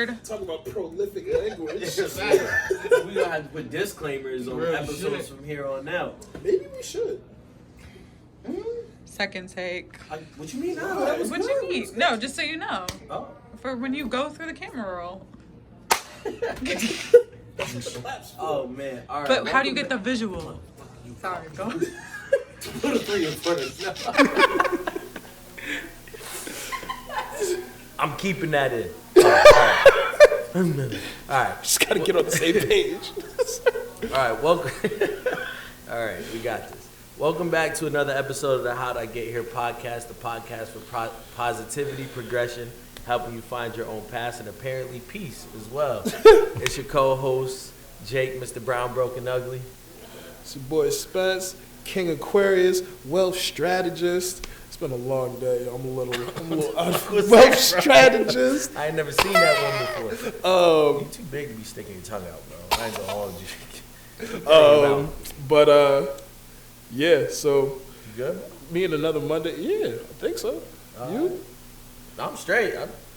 word. Talk about prolific language. We gonna have to put disclaimers on episodes from here on out. Maybe we should. Second take. What you mean? No, What you mean? No, just so you know. Oh. For when you go through the camera roll. Oh man! All right. But how do you get the visual? Sorry, go. Put a 3 in front of us. I'm keeping that in. All right. Just gotta get on the same page. All right. Welcome. All right, we got this. Welcome back to another episode of the How'd I Get Here podcast, the podcast for positivity, progression, helping you find your own path, and apparently peace as well. It's your co-host, Jake, Mr. Brown, Broken Ugly. It's your boy Spence, King Aquarius, wealth strategist. It's been a long day. I'm a little out of wealth strategist. I ain't never seen that one before. You too big to be sticking your tongue out, bro. I ain't gonna hold you. Yeah, so you good? Me and another Monday. Yeah, I think so. You? I'm straight.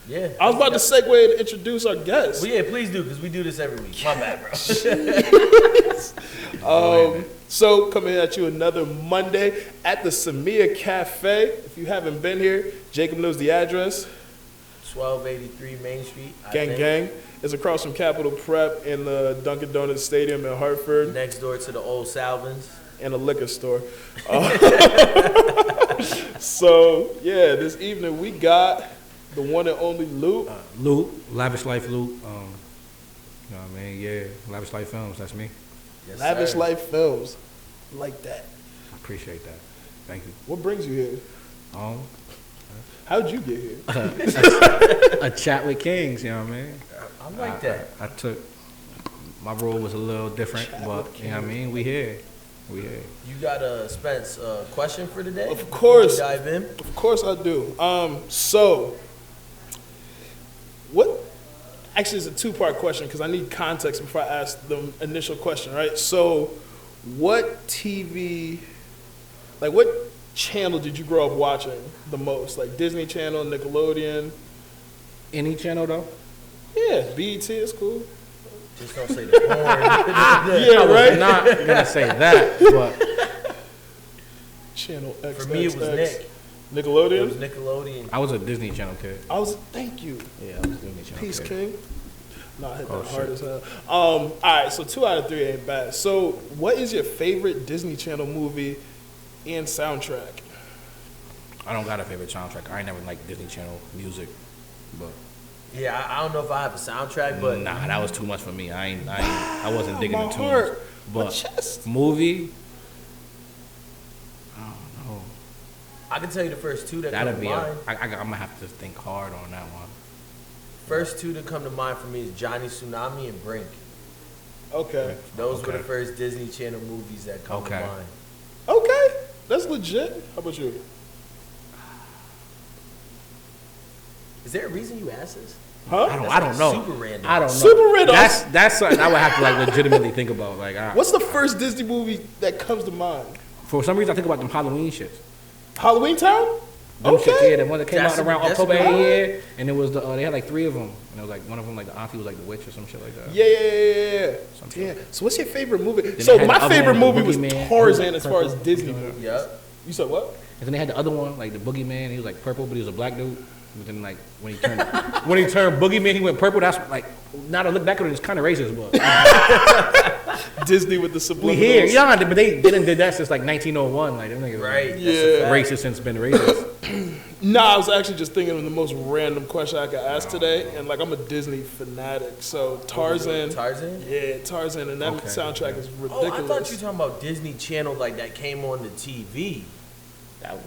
Yeah. I was about to segue to introduce our guest. Well, yeah, please do, because we do this every week. My bad, bro. So coming at you another Monday at the Samia Cafe. If you haven't been here, Jacob knows the address. 1283 Main Street. Gang. It's across from Capitol Prep in the Dunkin' Donuts Stadium in Hartford. Next door to the old Salvins. And a liquor store. So, yeah, this evening we got the one and only Luke. Luke, Lavish Life Luke. You know what I mean? Yeah, Lavish Life Films, that's me. Yes, Lavish sir. Life Films. Like that. I appreciate that. Thank you. What brings you here? How'd you get here? A chat with kings, you know what I mean? I like that. I took, my role was a little different, but you know what I mean? We here. You got a Spence question for today? Of course. Dive in. Of course I do. So, what? Actually, it's a two-part question because I need context before I ask the initial question, right? So, what TV, like what channel did you grow up watching the most? Like Disney Channel, Nickelodeon? Any channel though? Yeah, BET is cool. Just don't say the porn. Yeah, right? I'm not gonna say that, but Channel X. For me, it was Nick. Nickelodeon? It was Nickelodeon. I was a Disney Channel kid. Thank you. Yeah, I was a Disney Channel Peace kid. King. No, I hit that hard as hell. All right, so 2 out of 3 ain't bad. So, what is your favorite Disney Channel movie and soundtrack? I don't got a favorite soundtrack. I ain't never liked Disney Channel music, but Yeah, I don't know if I have a soundtrack, but nah, that was too much for me. I wasn't digging My the tunes. heart, my But chest. movie, I don't know. I can tell you the first two that That'd come be to mind. I'm gonna have to think hard on that one. First two that come to mind for me is Johnny Tsunami and Brink. Okay. Those were Okay. the first Disney Channel movies that come to Okay. mind. Okay. That's legit. How about you? Is there a reason you asked this? Huh? I don't know. Super random. I don't know. Super random. That's something I would have to like legitimately think about. Like, What's the first Disney movie that comes to mind? for some reason I think about them Halloween shits. Halloween Town? Them Okay. shits, yeah, the one that came That's out around a- October that's a- every year, and it was they had like 3 of them, and it was like one of them like the auntie was like the witch or some shit like that. Yeah. Something Yeah. like So what's your favorite movie? they So had my the other favorite one, movie was Boogeyman. Tarzan as far as Purple. Disney movies. Yep. You said what? And then they had the other one, like the Boogeyman. He was like purple, but he was a black dude. But then like when he turned Boogeyman, he went purple. That's like now to look back at it, it's kind of racist, but Disney with the subliminals. we here, yeah. But they didn't did that since like 1901. Like them niggas, Right. like, Yeah. That's a fact. racist since been racist. Nah, I was actually just thinking of the most random question I could ask today, and like I'm a Disney fanatic, so Tarzan. Tarzan? Yeah, Tarzan, and that Okay. soundtrack is Oh, ridiculous. I thought you were talking about Disney Channel like that came on the TV. That was,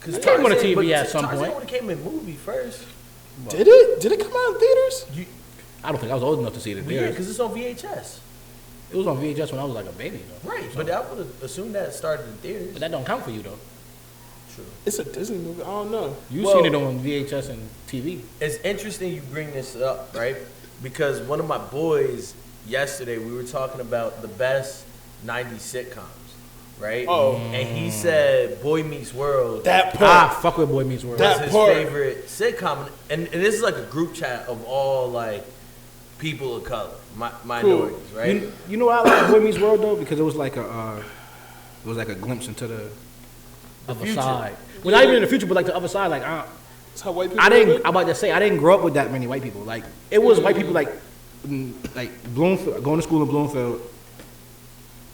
Cause It came on the TV but at some Tarzan point. would have came in movie first. Did it? Did it come out in theaters? I don't think I was old enough to see it in Well, yeah, theaters. because it's on VHS. It was on VHS when I was like a baby though. Right, but I would have assumed that it started in theaters. But that don't count for you though. True. It's a Disney movie. I don't know. You Well- seen it on VHS and TV. It's interesting you bring this up, right? Because one of my boys yesterday, we were talking about the best 90s sitcoms. right? Oh. And he said Boy Meets World That part. Fuck with Boy Meets World. was That his part. favorite sitcom. And this is like a group chat of all like people of color, minorities, right? You know why I like Boy Meets World though? Because it was like a glimpse into the other future. side. Well, not even in the future, but like the other side. Like That's how white people I didn't. live. I'm about to say I didn't grow up with that many white people. Like it was white people like Bloomfield, going to school in Bloomfield.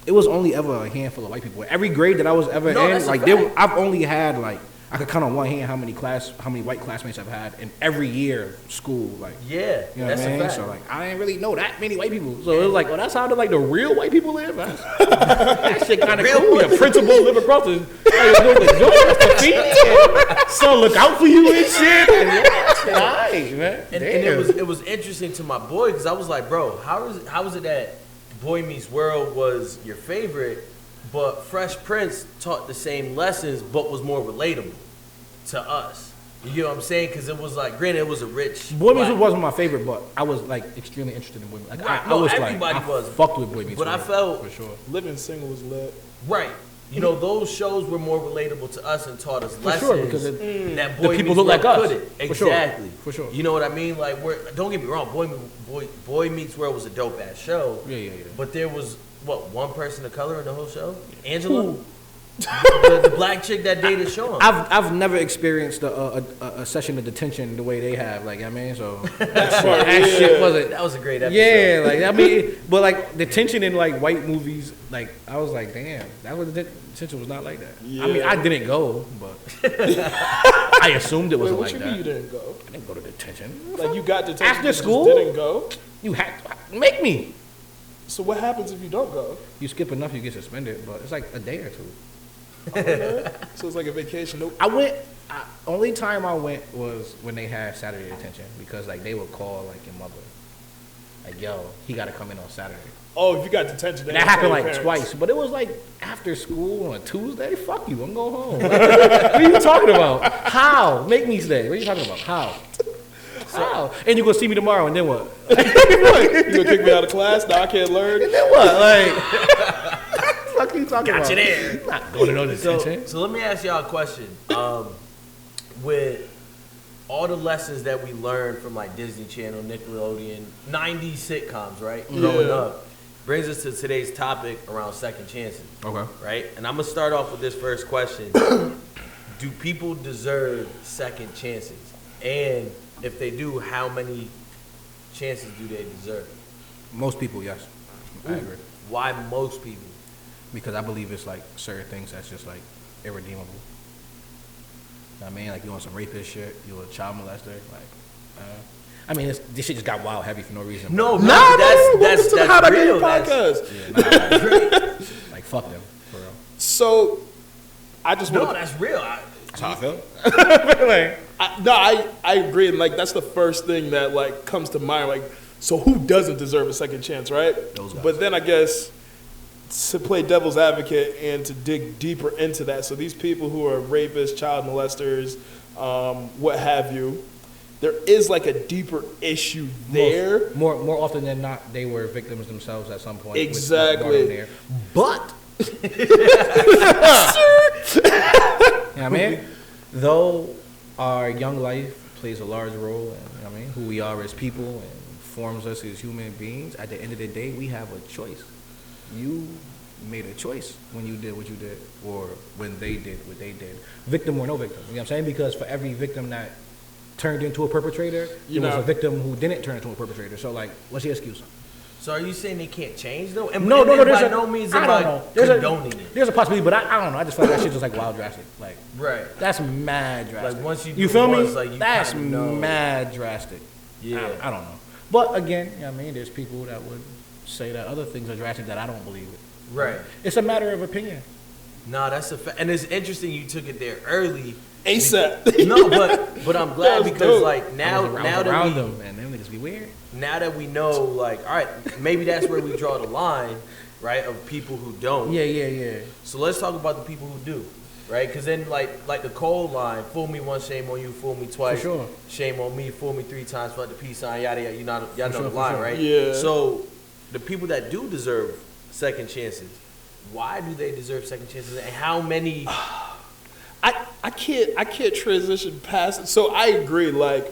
It was only ever a handful of white people. Every grade that I was ever No, in, that's a like fact. I've only had like I could count on one hand how many white classmates I've had in every year of school. Like Yeah, you know that's what I a mean? fact. So like I didn't really know that many white people. So it was like, oh, that's how like the real white people live. That shit kind of cool. Your principal live across the son look out for you and shit. And that shit, alright, man. And it was interesting to my boy because I was like, bro, how is it that Boy Meets World was your favorite, but Fresh Prince taught the same lessons but was more relatable to us? You know what I'm saying? Because it was like, granted, it was a rich. Boy Meets black- World wasn't my favorite, but I was like extremely interested in Boy Meets. Like Right. I No, was everybody like, was. I fucked with Boy Meets But I World, felt- for sure. Living Single was lit. Right. You know, those shows were more relatable to us and taught us For lessons sure, because that the Boy people Meets look like World us. couldn't. For sure. Exactly. For sure. You know what I mean? Like, don't get me wrong, Boy Meets World was a dope ass show. Yeah. But there was one person of color in the whole show? Angela, the black chick that dated Sean. I've never experienced a session of detention the way they have. Like I mean, so that shit wasn't. That was a great episode. Yeah, like I mean, but like the tension in like white movies, like I was like, damn, that was the tension was not like that. I mean, I didn't go, but I assumed it Wait, wasn't what like you that. mean you didn't go? I didn't go to detention. Like you got detention, After you just school? didn't go. You had to make me. So what happens if you don't go? You skip enough, you get suspended, but it's like a day or two. So it's like a vacation. Nope. I went. Only time I went was when they had Saturday detention because like they would call like your mother, like yo, he got to come in on Saturday. Oh, if you got detention, And that happened like parents. twice, but it was like after school on a Tuesday. Fuck you, I'm going home. Like, what are you talking about? How? Make me stay. What are you talking about? How? How? And you gonna see me tomorrow, and then what? You gonna kick me out of class? Now I can't learn. And then what? Like, what the fuck are you talking about? Got you there. I'm not going to no detention. So let me ask y'all a question. With all the lessons that we learned from like Disney Channel, Nickelodeon, 90s sitcoms, right? Growing up, brings us to today's topic around second chances. Okay. Right? And I'm gonna start off with this first question. Do people deserve second chances? And if they do, how many chances do they deserve? Most people, yes. I agree. Why most people? Because I believe it's like certain things that's just like irredeemable. You know what I mean, like you on some rapist shit, you a child molester, like. I mean, this shit just got wild heavy for no reason. No, Nah, that's welcome to the How to Get real. Your podcast. Yeah, like fuck them for real. So, I just No, want that's real. That's how I feel. I agree, and like that's the first thing that like comes to mind. Like, so who doesn't deserve a second chance, right? Those guys. But then I guess to play devil's advocate and to dig deeper into that. So these people who are rapists, child molesters, what have you, there is like a deeper issue there. More often than not, they were victims themselves at some point. Exactly. There. But, you know what I mean? Though our young life plays a large role in, you know what I mean, who we are as people and forms us as human beings, at the end of the day, we have a choice. You made a choice when you did what you did, or when they did what they did. Victim or no victim. You know what I'm saying? Because for every victim that turned into a perpetrator, there was a victim who didn't turn into a perpetrator. So, like, what's the excuse? So are you saying they can't change though? And No, and there's by a, no means I am don't I know. There's condoning it. There's a possibility, but I don't know. I just feel like that shit just like wild drastic. Like, Right. that's mad drastic. Like once you you do feel it me? once, like, you That's kinda know. mad drastic. Yeah. I don't know. But again, you know what I mean, there's people that would say that other things are drastic that I don't believe it. Right. It's a matter of opinion. Nah, that's a fact. And it's interesting you took it there early. ASAP. No, but I'm glad That was because dope. like now I was that around we them, and them niggas be weird. now that we know, like, all right, maybe that's where we draw the line, right, of people who don't. Yeah. So let's talk about the people who do, right? Because then, like the Cole line, fool me once, shame on you, fool me twice, For sure. shame on me, fool me 3 times, fuck the peace sign, yada yada. Y'all know sure, the for line, sure. right? Yeah. So the people that do deserve second chances, why do they deserve second chances, and how many? I can't transition past it. So I agree. Like,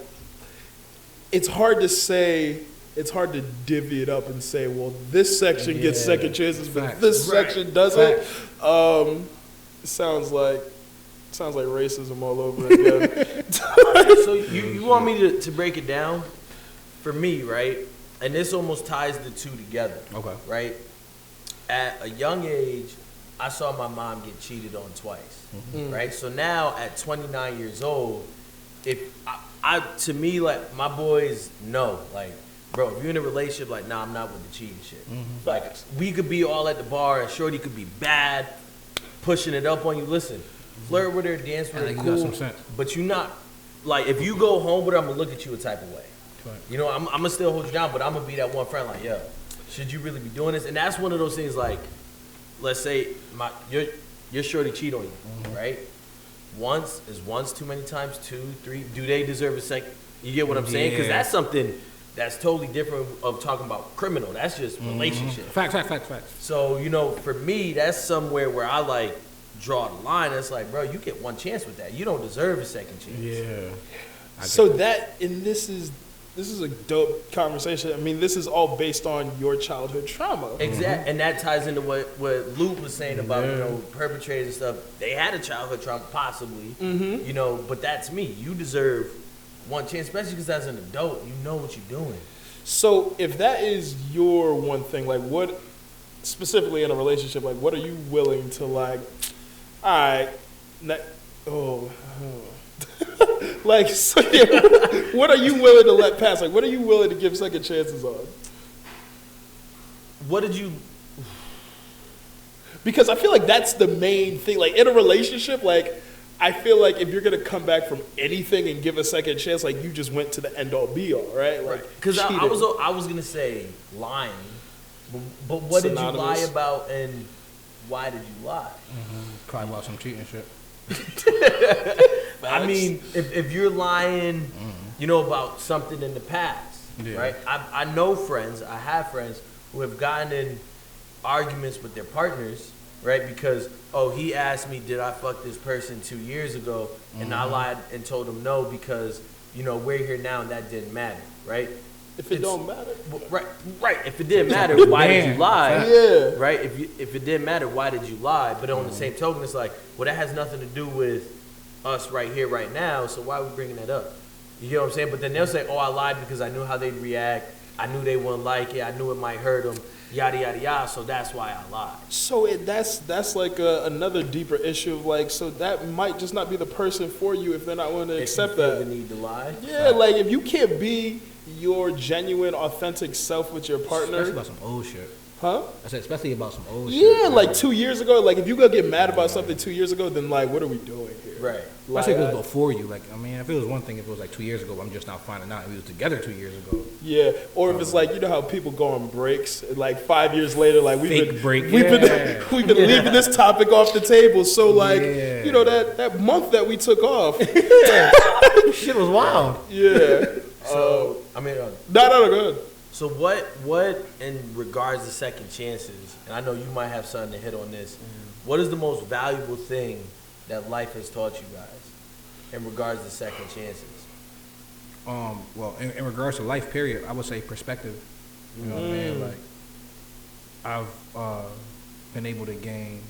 it's hard to say. It's hard to divvy it up and say, well, this section gets second chances, but Facts. this Right. section doesn't. Facts. It sounds like racism all over again. So you want me to break it down? For me, right? And this almost ties the two together. Okay. Right? At a young age, I saw my mom get cheated on twice. Right? So now at 29 years old, if I to me, like, my boys know, like, bro, if you're in a relationship, like, nah, I'm not with the cheating shit. Like, we could be all at the bar and shorty could be bad, pushing it up on you. Listen, flirt with her, dance with her, like you cool. got some sense. But you not, like, if you go home with her, I'm gonna look at you a type of way. Right. You know, I'm gonna still hold you down, but I'm gonna be that one friend, like, yo, should you really be doing this? And that's one of those things, like, let's say your shorty cheat on you, right? Once is once too many times, 2, 3. Do they deserve a second? You get what I'm saying? Because Yeah. that's something that's totally different of talking about criminal. That's just relationship. Facts. So, you know, for me, that's somewhere where I, like, draw the line. It's like, bro, you get one chance with that. You don't deserve a second chance. Yeah. So this is a dope conversation. I mean, this is all based on your childhood trauma. Exactly, and that ties into what Luke was saying about, you know, perpetrators and stuff. They had a childhood trauma, possibly, you know, but that's me. You deserve one chance, especially because as an adult, you know what you're doing. So if that is your one thing, like, what specifically in a relationship, like, what are you willing to, like, all right, like, so, yeah, what are you willing to let pass? Like, what are you willing to give second chances on? What did you? Because I feel like that's the main thing. Like, in a relationship, like, I feel like if you're gonna come back from anything and give a second chance, like, you just went to the end all be all, right? Like, Because I cheating. was gonna say lying, but what did you lie Synonymous. about, and why did you lie? Probably about some cheating shit. I mean, if you're lying, you know, about something in the past, Yeah. right? I know friends, I have friends who have gotten in arguments with their partners, right? Because, oh, he asked me, did I fuck this person 2 years ago? And I lied and told him no because, you know, we're here now and that didn't matter, right? If it don't matter. Well, right. If it didn't matter, why did you lie? Yeah. Right. If it didn't matter, why did you lie? But on the same token, it's like, well, that has nothing to do with us right here, right now. So why are we bringing that up? You get what I'm saying? But then they'll say, oh, I lied because I knew how they'd react. I knew they wouldn't like it. I knew it might hurt them. Yada yada yada. So that's why I lied. So that's like another deeper issue of, like, so that might just not be the person for you if they're not willing to accept If you feel that. the need to lie. Yeah, like, if you can't be your genuine, authentic self with your Especially partner, about some old shit. huh? I said especially about some old shit. Yeah, like 2 years ago. Like, if you go get mad about something 2 years ago, then, like, what are we doing here? Right. Like, Especially if it was before you. Like, I mean, if it was one thing, if it was like 2 years ago, I'm just now finding out. If we was together 2 years ago. yeah, or if it's like, you know how people go on breaks, and, like, 5 years later, like, we've Fake been break, we've yeah. been we've been leaving this topic off the table. So, like, Yeah. you know, that month that we took off, Shit was wild. yeah. So I mean, No, good. so what in regards to second chances? And I know you might have something to hit on this. What is the most valuable thing that life has taught you guys in regards to second chances? Well, in regards to life, period, I would say perspective. You know what I mean? Like, I've been able to gain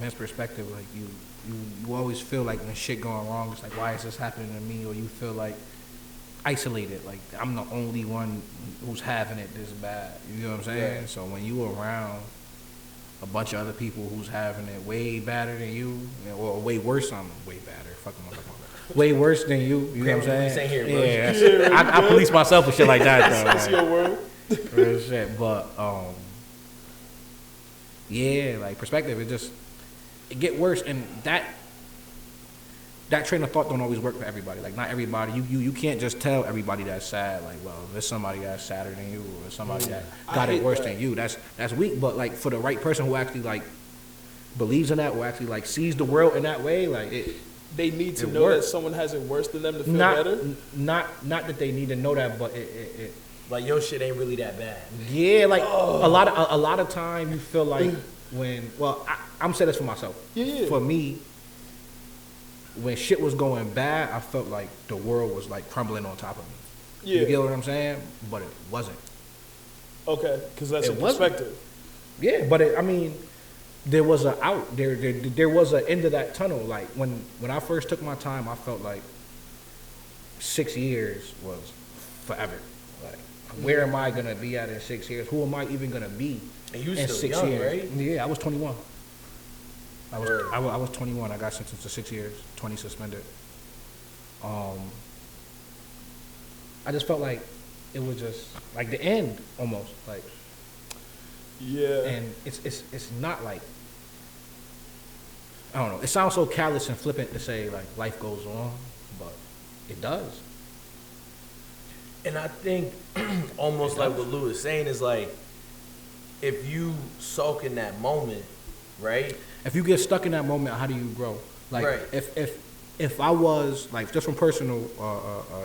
his perspective. Like, you always feel like when shit going wrong, it's like, why is this happening to me? Or you feel like isolated, like I'm the only one who's having it this bad. You know what I'm saying? Right. So when you around a bunch of other people who's having it way badder than you, or way worse, way badder. Fuck them up. Way worse than you. You know what I'm saying? This ain't here, bro. Yeah, that's- I police myself and shit like that. Though, That's like, your word. real shit. But yeah, like perspective, it get worse, and that train of thought don't always work for everybody. Like, not everybody. You can't just tell everybody that's sad. Like, well, there's somebody that's sadder than you, or somebody that got I it hate worse that. than you. That's weak. But like, for the right person who actually like believes in that, or actually like sees the world in that way, like it. They need to It know works. that someone has it worse than them to feel Not better. not that they need to know that, but it Like, your shit ain't really that bad. yeah, like a lot of time you feel like I'm saying this for myself. Yeah. For me, when shit was going bad, I felt like the world was like crumbling on top of me. Yeah. You get what I'm saying? But it wasn't. Okay, because that's It your wasn't. perspective. Yeah, but there was a out. There was an end of that tunnel. Like when I first took my time, I felt like 6 years was forever. Like, where am I gonna be at in 6 years? Who am I even gonna be And you in still 6 young, years? right? Yeah, I was 21. Word. I was 21. I got sentenced to 6 years, 20 suspended. I just felt like it was just like the end almost. Like, Yeah. and it's not like, I don't know. It sounds so callous and flippant to say like life goes on, but it does. And I think almost like what Lou is saying is like, if you sulk in that moment, right? If you get stuck in that moment, how do you grow? Like, Right. if I was like, just from personal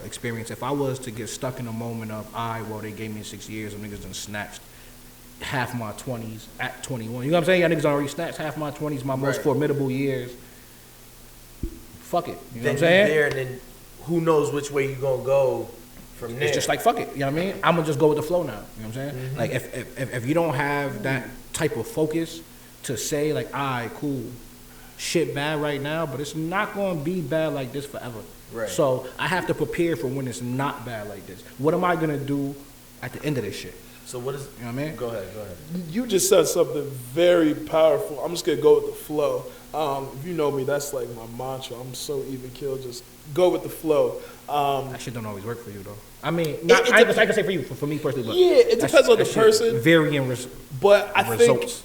experience, if I was to get stuck in a moment of, they gave me 6 years, and niggas done snatched half my 20s at 21. You know what I'm saying? Y'all niggas already snatched half my 20s, my most Right. formidable years. Fuck it. You know Then what I'm saying? you're there, and then who knows which way you gonna go from there. It's just like, fuck it. You know what I mean? I'm gonna just go with the flow now. You know what I'm saying? Mm-hmm. Like, if you don't have that type of focus to say like, cool, shit bad right now, but it's not gonna be bad like this forever. Right. So I have to prepare for when it's not bad like this. What am I gonna do at the end of this shit? So what is? You know what I mean? Go ahead. You just said something very powerful. I'm just gonna go with the flow. If you know me, that's like my mantra. I'm so even keel. Just go with the flow. That shit don't always work for you though. I mean, I can say for you, for me personally, but Yeah, it depends on the person. Varying But I think results.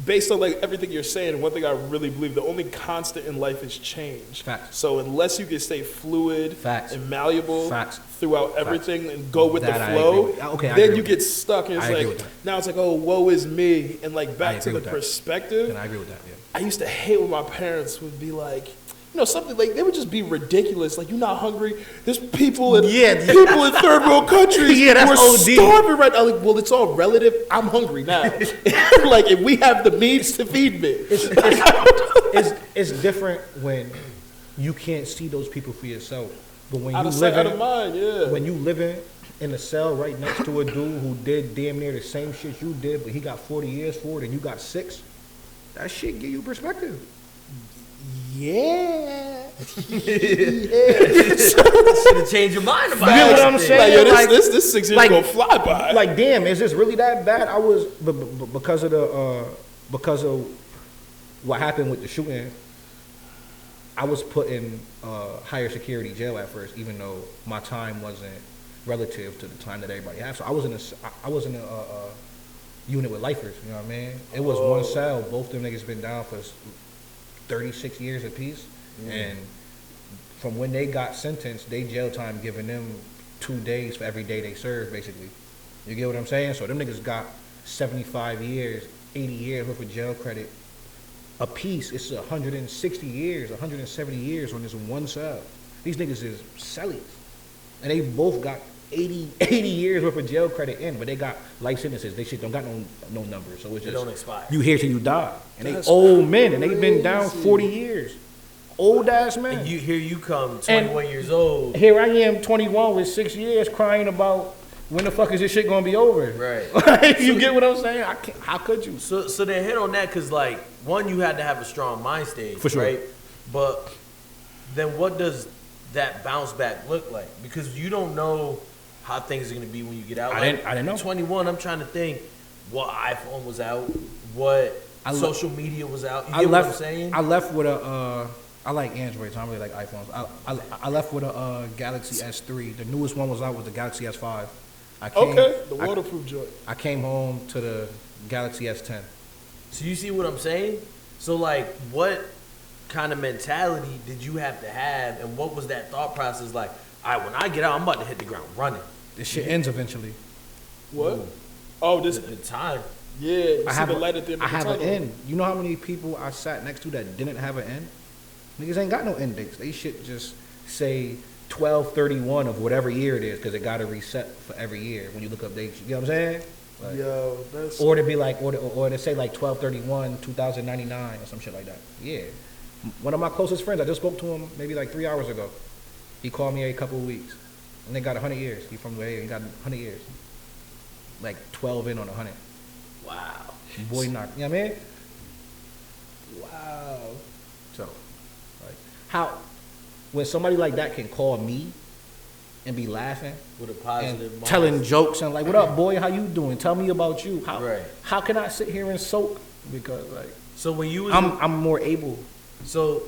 based on like everything you're saying, one thing I really believe, the only constant in life is change. Facts. So unless you can stay fluid Facts. and malleable Facts. throughout everything and go with That the I flow, agree with. Okay, I then agree you with get that. stuck and it's I agree like with that. now it's like, oh, woe is me, and like I back to agree the with that. perspective. And I agree with that. Yeah. I used to hate when my parents would be like, something like they would just be ridiculous. Like, you're not hungry. There's people in people in third world countries Yeah, that's who are OD. starving right now. Like, well, it's all relative. I'm hungry now. Like, if we have the means to feed me, It's different when you can't see those people for yourself. But when out you of sight, out live of mind. Yeah. when you living in a cell right next to a dude who did damn near the same shit you did, but he got 40 years for it and you got 6, that shit give you perspective. Yeah. Should change your mind about You get what I'm everything. saying? Like, yo, Like- this 6 years like- gonna fly by. Like, damn, is this really that bad? I was because of what happened with the shooting. I was put in higher security jail at first, even though my time wasn't relative to the time that everybody had. So I was in a unit with lifers. You know what I mean? It was one cell. Both them niggas been down for 36 years apiece, and from when they got sentenced, they jail time giving them 2 days for every day they served, basically. You get what I'm saying? So them niggas got 75 years, 80 years worth of jail credit a piece. It's 160 years, 170 years on this one cell. These niggas is cellies, and they both got 80 years worth of jail credit in, but they got life sentences. They shit don't got no numbers, so it's They just don't expire. you here till you die, and That's they old men, and they've been down crazy. 40 years, old ass men. And here you come, 21 years old. Here I am, 21 with 6 years, crying about when the fuck is this shit gonna be over? Right. You get what I'm saying? I can't, how could you? So then hit on that, because like, one, you had to have a strong mind state, For sure. right? But then what does that bounce back look like? Because you don't know how things are gonna be when you get out. I didn't know. 21, I'm trying to think what iPhone was out, what social media was out. You get what I'm saying? I left with a. I like Androids. I don't really like iPhones. I left with a Galaxy S3. The newest one was out with the Galaxy S5. The waterproof joint. I came home to the Galaxy S10. So you see what I'm saying? So like, what kind of mentality did you have to have, and what was that thought process like? All right, when I get out, I'm about to hit the ground running. This shit ends eventually. What? Oh, this. The time. Yeah. You I see have the light at the end I of the have an tunnel. end. You know how many people I sat next to that didn't have an end? Niggas ain't got no end dates. They shit just say 12/31 of whatever year it is, because it got to reset for every year when you look up dates. You know what I'm saying? Like, Yo, that's or to be like, or to say like 12/31, 2099 or some shit like that. Yeah. One of my closest friends, I just spoke to him maybe like 3 hours ago. He called me a couple of weeks, and they got 100 years. He from where he got 100 years, like 12 in on 100. Wow. Boy, knock. You know what I mean? wow. So, like, how when somebody like that can call me and be laughing With a and positive mind. telling jokes and like, "What up, boy? How you doing? Tell me about you." Right. How can I sit here and soak? Because like So when you was I'm more able. So,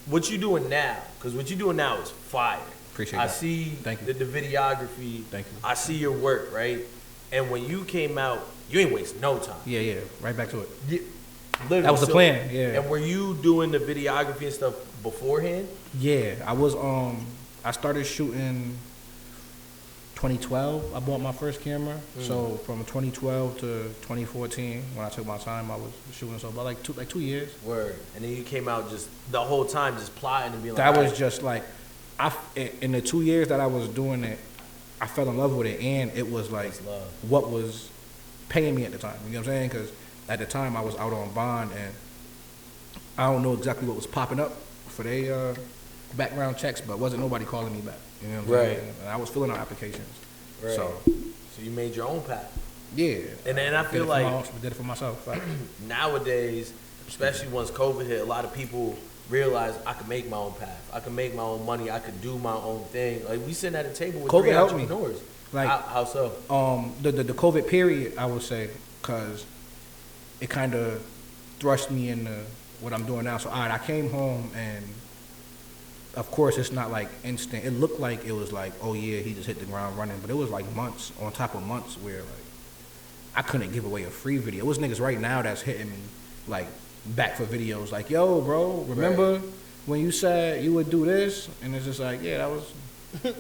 what you doing now? Because what you doing now is fire. Appreciate I that. see Thank you. the videography. Thank you. I see your work, right? And when you came out, you ain't waste no time. Yeah, right back to it. Literally. That was the plan, yeah. And were you doing the videography and stuff beforehand? Yeah, I was. I started shooting 2012. I bought my first camera. So from 2012 to 2014, when I took my time, I was shooting. So about like 2 years. Word. And then you came out just the whole time just plotting and being like, That was "Alright." just like, in the 2 years that I was doing it, I fell in love with it, and it was like That's love. what was paying me at the time. You know what I'm saying? Because at the time I was out on bond, and I don't know exactly what was popping up for their background checks, but wasn't nobody calling me back. You know what I'm Right. saying? And I was filling out applications. Right. So So you made your own path. yeah, And then I feel like did it for myself. Like, nowadays, especially once COVID hit, a lot of people realize I can make my own path. I can make my own money. I could do my own thing. Like we sitting at a table with COVID three helped me. entrepreneurs. Like- how so? the COVID period, I would say, because it kind of thrust me into what I'm doing now. So, all right, I came home, and of course, it's not like instant. It looked like it was like, oh yeah, he just hit the ground running, but it was like months on top of months where like I couldn't give away a free video. It was niggas right now that's hitting me like back for videos, like, yo, bro, remember when you said you would do this? And it's just like, yeah, that was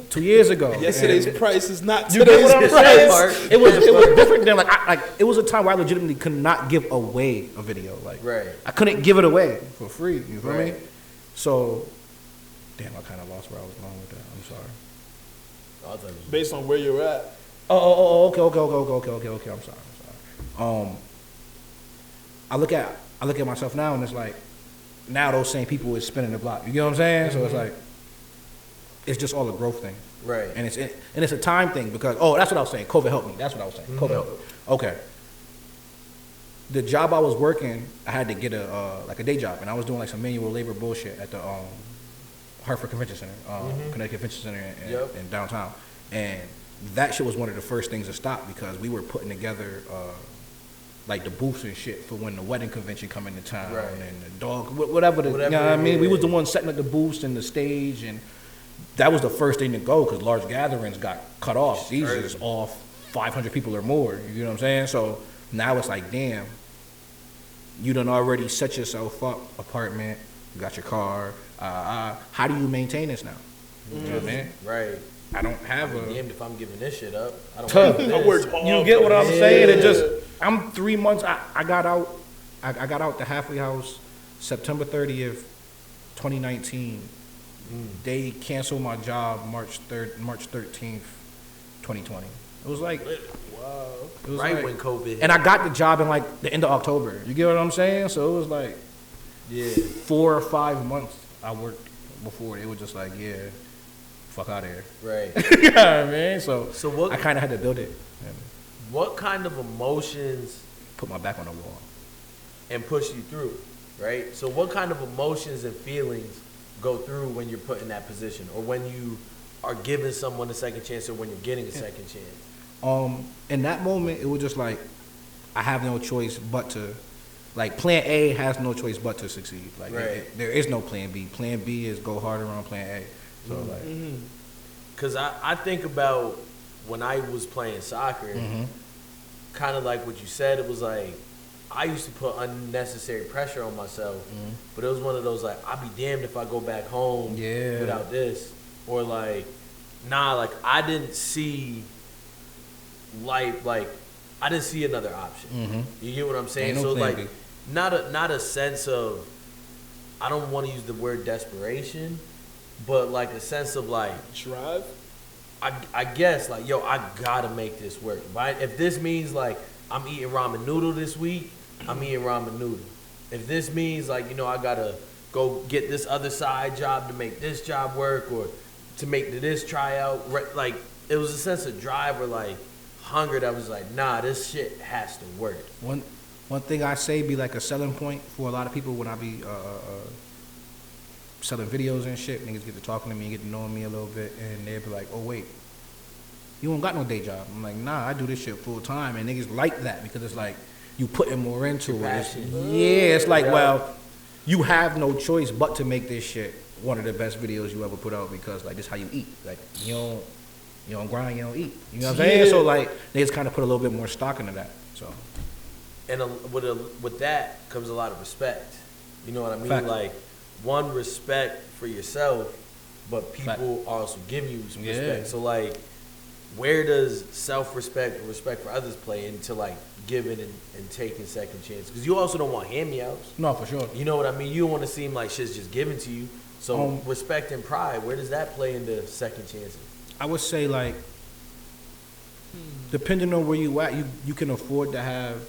2 years ago. Yesterday's And- price is not You today's get what I'm price. saying? Part. It was different than like it was a time where I legitimately could not give away a video. Like Right. I couldn't give it away for free. You feel me? Right. So damn, I kind of lost where I was going with that. I'm sorry. I'll tell you. Based on where you're at. Okay. I'm sorry. I look at myself now, and it's like now those same people is spinning the block. You get what I'm saying? So it's like it's just all a growth thing. Right. And it's a time thing because that's what I was saying. COVID helped me. That's what I was saying. COVID helped me. Okay. The job I was working, I had to get a day job, and I was doing like some manual labor bullshit at the Hartford Convention Center, Connecticut Convention Center in downtown, and that shit was one of the first things to stop because we were putting together like the booths and shit for when the wedding convention come into town Right. and the dog, whatever you know what I mean. We was the ones setting up the booths and the stage, and that was the first thing to go because large gatherings got cut off. These is off 500 people or more. You know what I'm saying? So now it's like, damn, you done already set yourself up, apartment, you got your car. How do you maintain this now? You know what I mean? Right. I don't have a. Damned if I'm giving this shit up. I don't Tough. want I worked hard. You get what I'm for saying? It this. just I'm 3 months. I got out. I got out the halfway house September 30th, 2019. They canceled my job March 13th, 2020. It was like Wow. it was Right like- when COVID hit. and I got the job in like the end of October. You get what I'm saying? So it was like Yeah. 4 or 5 months I worked before they were just like, yeah, fuck out of here. Right. You know what I mean? So So what I kind of had to build it and what kind of emotions put my back on the wall. and push you through, right? So what kind of emotions and feelings go through when you're put in that position or when you are giving someone a second chance or when you're getting a second chance? In that moment, it was just like, I have no choice but to, like, plan A has no choice but to succeed. Like, Right. there is no plan B. Plan B is go harder on plan A. So, like, Because I think about when I was playing soccer, kind of like what you said, it was like, I used to put unnecessary pressure on myself, but it was one of those like, I'll be damned if I go back home Yeah. without this. Or like, nah, like I didn't see life, like I didn't see another option. You get what I'm saying? Ain't no So plan like, B. not a sense of, I don't want to use the word desperation, but like a sense of like, Drive. I guess like, yo, I gotta make this work. Right? If this means like I'm eating ramen noodle this week, I'm eating ramen noodle. If this means like, you know, I gotta go get this other side job to make this job work or to make this tryout, like it was a sense of drive or like hunger that was like, nah, this shit has to work. One thing I say be like a selling point for a lot of people when I be selling videos and shit. Niggas get to talking to me, get to knowing me a little bit, and they'll be like, oh wait, you don't got no day job. I'm like, nah, I do this shit full time, and niggas like that because it's like you putting more into it. It's like, well, you have no choice but to make this shit one of the best videos you ever put out because like this how you eat. Like you don't grind, you don't eat. You know what I'm saying? So like they just kind of put a little bit more stock into that. So and with that comes a lot of respect. You know what I mean? Fact. Like one, respect for yourself, but people also give you some respect. So like, where does self-respect or respect for others play into like giving and taking second chances? Because you also don't want hand-me-outs. no, for sure. You know what I mean? You don't want to seem like shit's just given to you. So respect and pride, where does that play into second chances? I would say like, depending on where you at, you can afford to have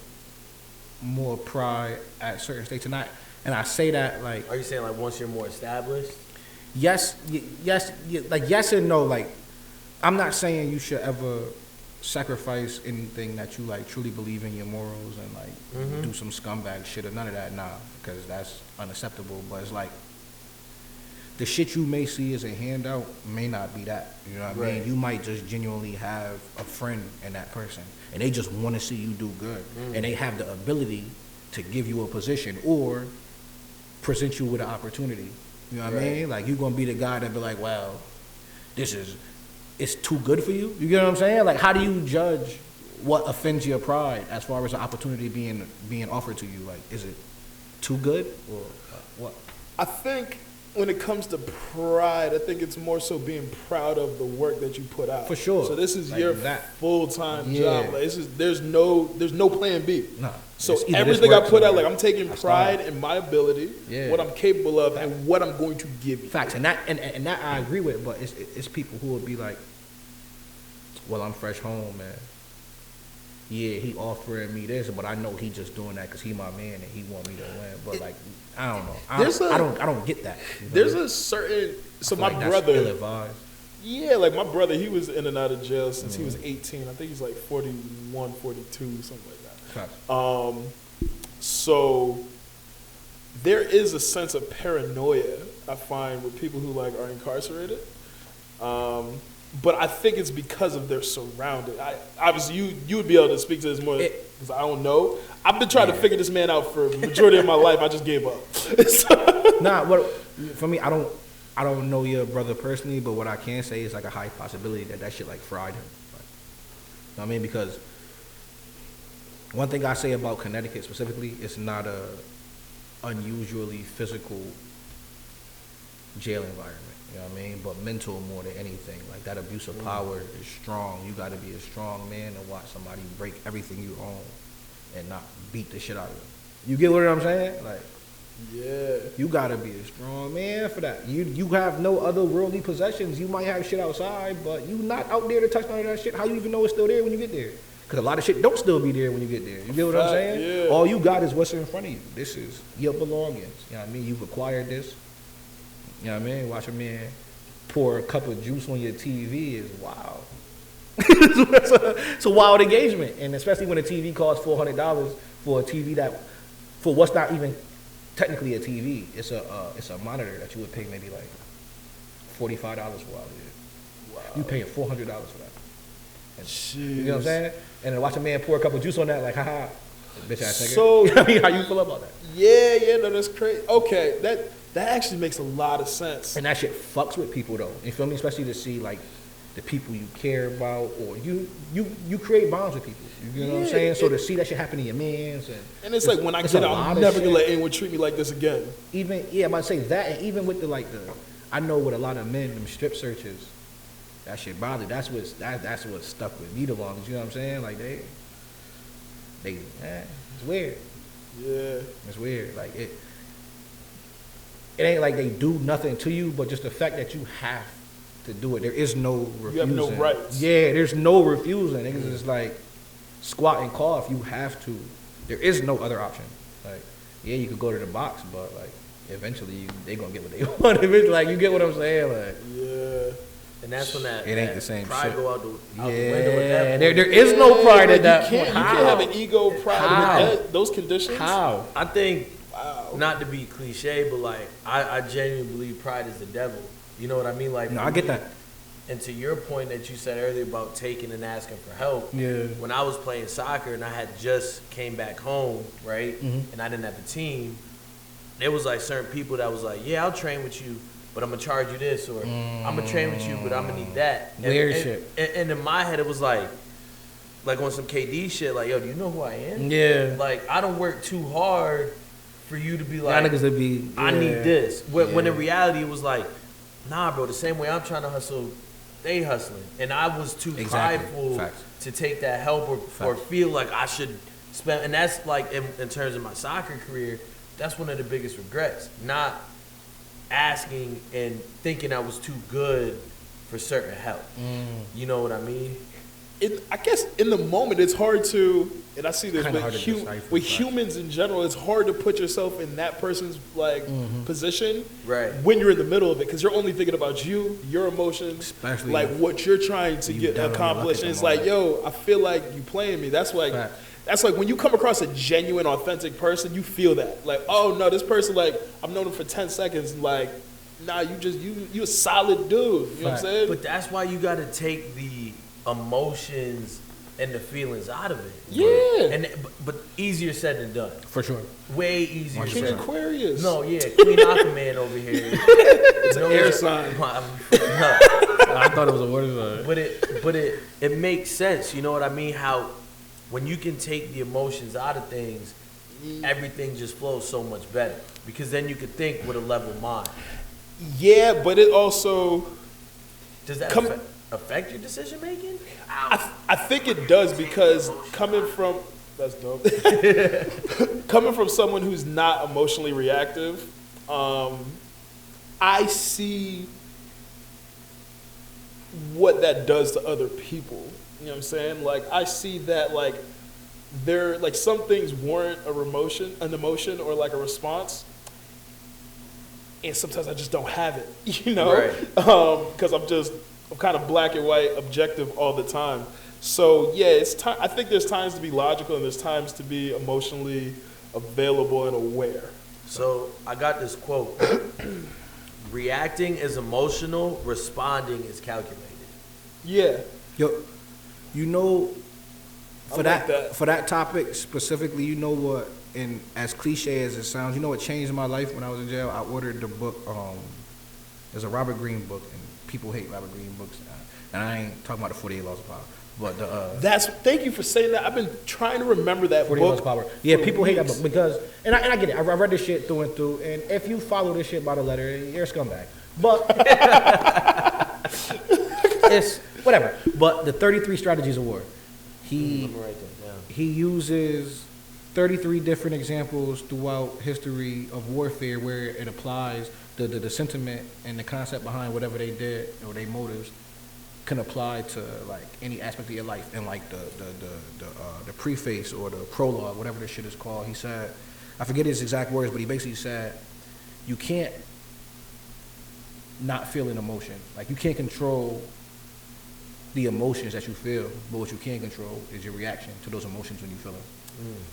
more pride at certain states. And I say that like, Are you saying like once you're more established? yes, like yes and no. Like, I'm not saying you should ever sacrifice anything that you like truly believe in your morals and like do some scumbag shit or none of that. Nah, because that's unacceptable. But it's like the shit you may see as a handout may not be that. You know what I mean? You might just genuinely have a friend in that person, and they just want to see you do good, and they have the ability to give you a position or present you with an opportunity. You know what I mean? Like, you're going to be the guy that be like, well, it's too good for you. You get what I'm saying? Like, how do you judge what offends your pride as far as an opportunity being offered to you? Like, is it too good or what? I think when it comes to pride, I think it's more so being proud of the work that you put out. For sure. So this is like your that. full-time job. Like, there's no plan B. Nah. So everything I put out, like, I'm taking pride in my ability, what I'm capable of, and what I'm going to give you. Facts, and that I agree with. But it's people who would be like, well, I'm fresh home, man. Yeah, he offering me this, but I know he just doing that because he my man and he want me to win. But like, I don't know. I don't get that. You know? There's a certain. So my like brother. That's ill-advised. Yeah, like my brother, he was in and out of jail since he was 18. I think he's like 41, 42, something like that. Facts. So there is a sense of paranoia I find with people who like are incarcerated. But I think it's because of their surrounding. Obviously, you would be able to speak to this more because I don't know. I've been trying to figure this man out for the majority of my life. I just gave up. Nah, what for me, I don't know your brother personally, but what I can say is like a high possibility that shit like fried him. Like, you know what I mean? Because one thing I say about Connecticut specifically, it's not a unusually physical jail environment. You know what I mean? But mental more than anything. Like, that abuse of power is strong. You got to be a strong man to watch somebody break everything you own and not beat the shit out of you. You get what I'm saying? Like, yeah, you got to be a strong man for that. You have no other worldly possessions. You might have shit outside, but you not out there to touch none of that shit. How you even know it's still there when you get there? Because a lot of shit don't still be there when you get there. You get what I'm saying? Yeah. All you got is what's in front of you. This is your belongings. You know what I mean? You've acquired this. You know what I mean? Watch a man pour a cup of juice on your TV is wild. It's a wild engagement. And especially when a TV costs $400 for a TV for what's not even technically a TV. It's a monitor that you would pay maybe like $45 for out here. Wow. You paying $400 for that. And, you know what I'm saying? And then watch a man pour a cup of juice on that, like, haha, bitch ass nigga. So, I mean, how you feel about that? Yeah, no, that's crazy. Okay, that actually makes a lot of sense. And that shit fucks with people though. You feel me? Especially to see like the people you care about, or you create bonds with people. You know what I'm saying? So to see that shit happen to your mans and it's like when I get out, I'm never gonna let anyone treat me like this again. Even I'm about to say that, and even with I know with a lot of men, them strip searches, that shit bothered. That's what stuck with me the longest. You know what I'm saying? Like it's weird. Yeah, it's weird. Like it ain't like they do nothing to you, but just the fact that you have to do it. There is no refusing. You have no rights. Yeah, there's no refusing. Niggas is like, squat and cough, you have to. There is no other option. Like, yeah, you could go to the box, but like eventually they gonna get what they want. Eventually, like, you get what I'm saying? Like, Yeah. And that's when that It ain't that the same pride shit. go out the window at that yeah, point. there is no pride Like, at that you point. can't How? have an ego pride How? with those conditions. How? I think, Wow. not to be cliche, but like I genuinely believe pride is the devil. You know what I mean? Like, No, for I get me, that. And to your point that you said earlier about taking and asking for help. Yeah. When I was playing soccer and I had just came back home, right, Mhm. and I didn't have a team, there was like certain people that was like, yeah, I'll train with you, but I'm gonna charge you this, or I'm gonna train with you, but I'm gonna need that. Weird and, shit. And in my head, it was like on some KD shit, like, yo, do you know who I am? Yeah. Like, I don't work too hard for you to be Y'all like, niggas would be. I yeah. need this. When Yeah. in reality, it was like, nah, bro, the same way I'm trying to hustle, they hustling. And I was too Exactly. prideful Facts. to take that help or Facts. feel like I should spend. And that's like, in terms of my soccer career, that's one of the biggest regrets. Not asking and thinking I was too good for certain help. You know what I mean? I guess in the moment it's hard to, and I see this Kinda with, hard to decipher, with but- humans in general. It's hard to put yourself in that person's like position Right. when you're in the middle of it, because you're only thinking about you, your emotions, Especially like if what you're trying to you get down on your luck accomplished. at And the it's like, yo, I feel like you playing me. That's like. Fact. That's like when you come across a genuine, authentic person, you feel that. Like, oh no, this person, like, I've known him for 10 seconds, and like, nah, you a solid dude. You know what I'm Fact. saying? But that's why you got to take the emotions and the feelings out of it. Yeah. But easier said than done. For sure. Way easier King King said. Aquarius. No, yeah, Queen Aquaman over here. It's an air sign. I thought it was a word. But it makes sense. You know what I mean? How when you can take the emotions out of things, everything just flows so much better. Because then you can think with a level mind. Yeah, but it also, Does that Come- affect your decision making? I think it does, because coming from, that's dope. Coming from someone who's not emotionally reactive, I see what that does to other people. You know what I'm saying? Like, I see that, like, there, like, some things warrant an emotion or like a response, and sometimes I just don't have it, you know? Right. Because I'm kind of black and white, objective all the time. So yeah, it's time. I think there's times to be logical and there's times to be emotionally available and aware. So I got this quote. Reacting is emotional, responding is calculated. Yeah. Yo, you know, I for like that. for that topic specifically, you know what? And as cliche as it sounds, you know what changed my life when I was in jail? I ordered the book. There's a Robert Greene book, and people hate Robert Greene books. And I ain't talking about the 48 Laws of Power, but the Thank you for saying that. I've been trying to remember that 48 Laws book. of Power. Yeah, for people hate that weeks. book because, and I get it. I read this shit through and through, and if you follow this shit by the letter, you're a scumbag. But it's whatever. But the 33 Strategies of War, he uses 33 different examples throughout history of warfare where it applies the sentiment and the concept behind whatever they did or their motives can apply to like any aspect of your life. And like the preface or the prologue, whatever this shit is called, he said, I forget his exact words, but he basically said, you can't not feel an emotion. Like, you can't control the emotions that you feel, but what you can control is your reaction to those emotions when you feel them.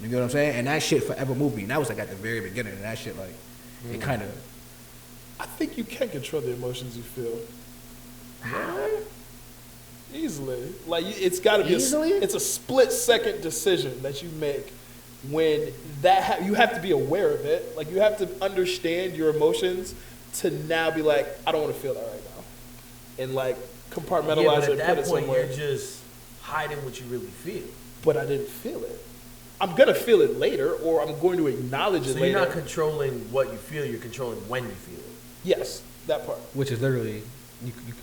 You know what I'm saying? And that shit forever moved me. And that was like at the very beginning. And that shit, like, it kind of. I think you can control the emotions you feel. Yeah. Easily. Like, it's got to be Easily? It's a split-second decision that you make when that you have to be aware of it. Like, you have to understand your emotions to now be like, I don't want to feel that right now. And, like, compartmentalize Yeah, but it at and put that it point, somewhere. you're just hiding what you really feel. But I didn't feel it. I'm going to feel it later, or I'm going to acknowledge it So later. you're not controlling what you feel, you're controlling when you feel it. Yes, that part. Which is literally,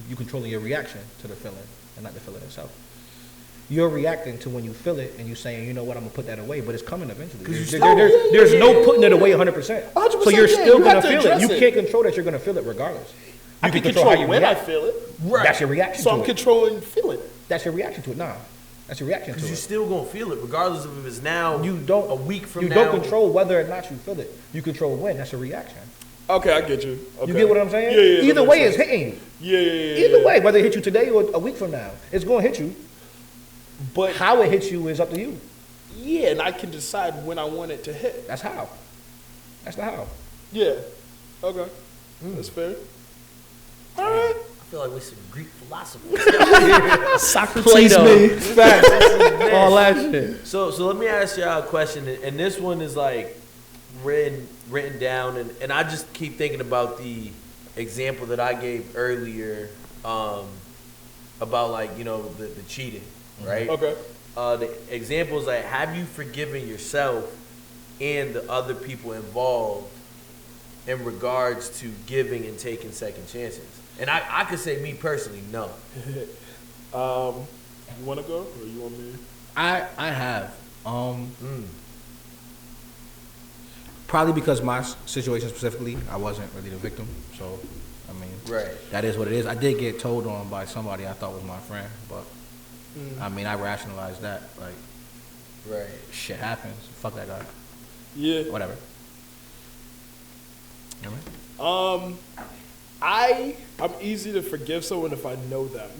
you controlling your reaction to the feeling and not the feeling itself. You're reacting to when you feel it and you're saying, you know what, I'm going to put that away, but it's coming eventually. There's no putting it away 100%. 100%, So you're yeah, still you going have to to feel it. address You it. can't control that you're going to feel it regardless. I You can can control how you when I react. feel it. That's your reaction So to I'm it. controlling feeling it. That's your reaction to it. Nah. That's your reaction to Because it. you still gonna feel it, regardless of if it's now. You don't a week from you now. don't control whether or not you feel it. You control when. That's a reaction. Okay, I get you. Okay. You get what I'm saying? Yeah, yeah. Either that way, makes it's sense. hitting you. Yeah. Either way, whether it hit you today or a week from now, it's going to hit you. But How it hits you is up to you. yeah, and I can decide when I want it to hit. That's how. That's the how. Yeah. Okay. That's fair. All right. I feel like we're some Greek philosophers. Socrates Plato. me. Facts. All that shit. So let me ask y'all a question, and this one is like written down, and I just keep thinking about the example that I gave earlier about like the cheating, right? Okay. The example is like, have you forgiven yourself and the other people involved in regards to giving and taking second chances? And I could say me personally, no. You want to go or you want me? I have. Probably because my situation specifically, I wasn't really the victim. So, I mean, Right. that is what it is. I did get told on by somebody I thought was my friend, but I mean, I rationalized that. Like, Right. shit happens. Fuck that guy. Yeah. Whatever. You know what I mean? I'm easy to forgive someone if I know them,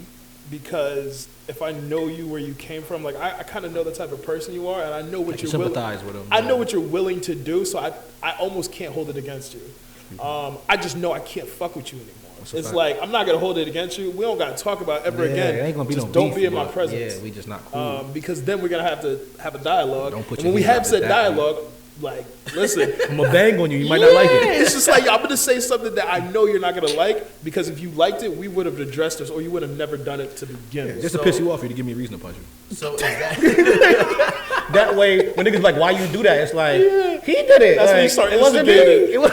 because if I know you where you came from, like I kind of know the type of person you are, and I know what Like you you're willing. sympathize with them. I know what you're willing to do, so I almost can't hold it against you. I just know I can't fuck with you anymore. That's a It's fact. like I'm not gonna hold it against you. We don't gotta talk about it ever Yeah, again. it ain't gonna be just no don't beef, be in my but presence. Yeah, we just not cool. Because then we're gonna have to have a dialogue. Don't put and your when we heat have up said with that, dialogue, like, listen, I'm gonna bang on you. You might not like it. it's just like I'm gonna say something that I know you're not gonna like, because if you liked it, we would have addressed this, or you would have never done it to begin with. Just to piss you off, you to give me a reason to punch you. So is that That way, when niggas like, why you do that? It's like, he did it. That's when you Like, start it wasn't me. instigating. It, was,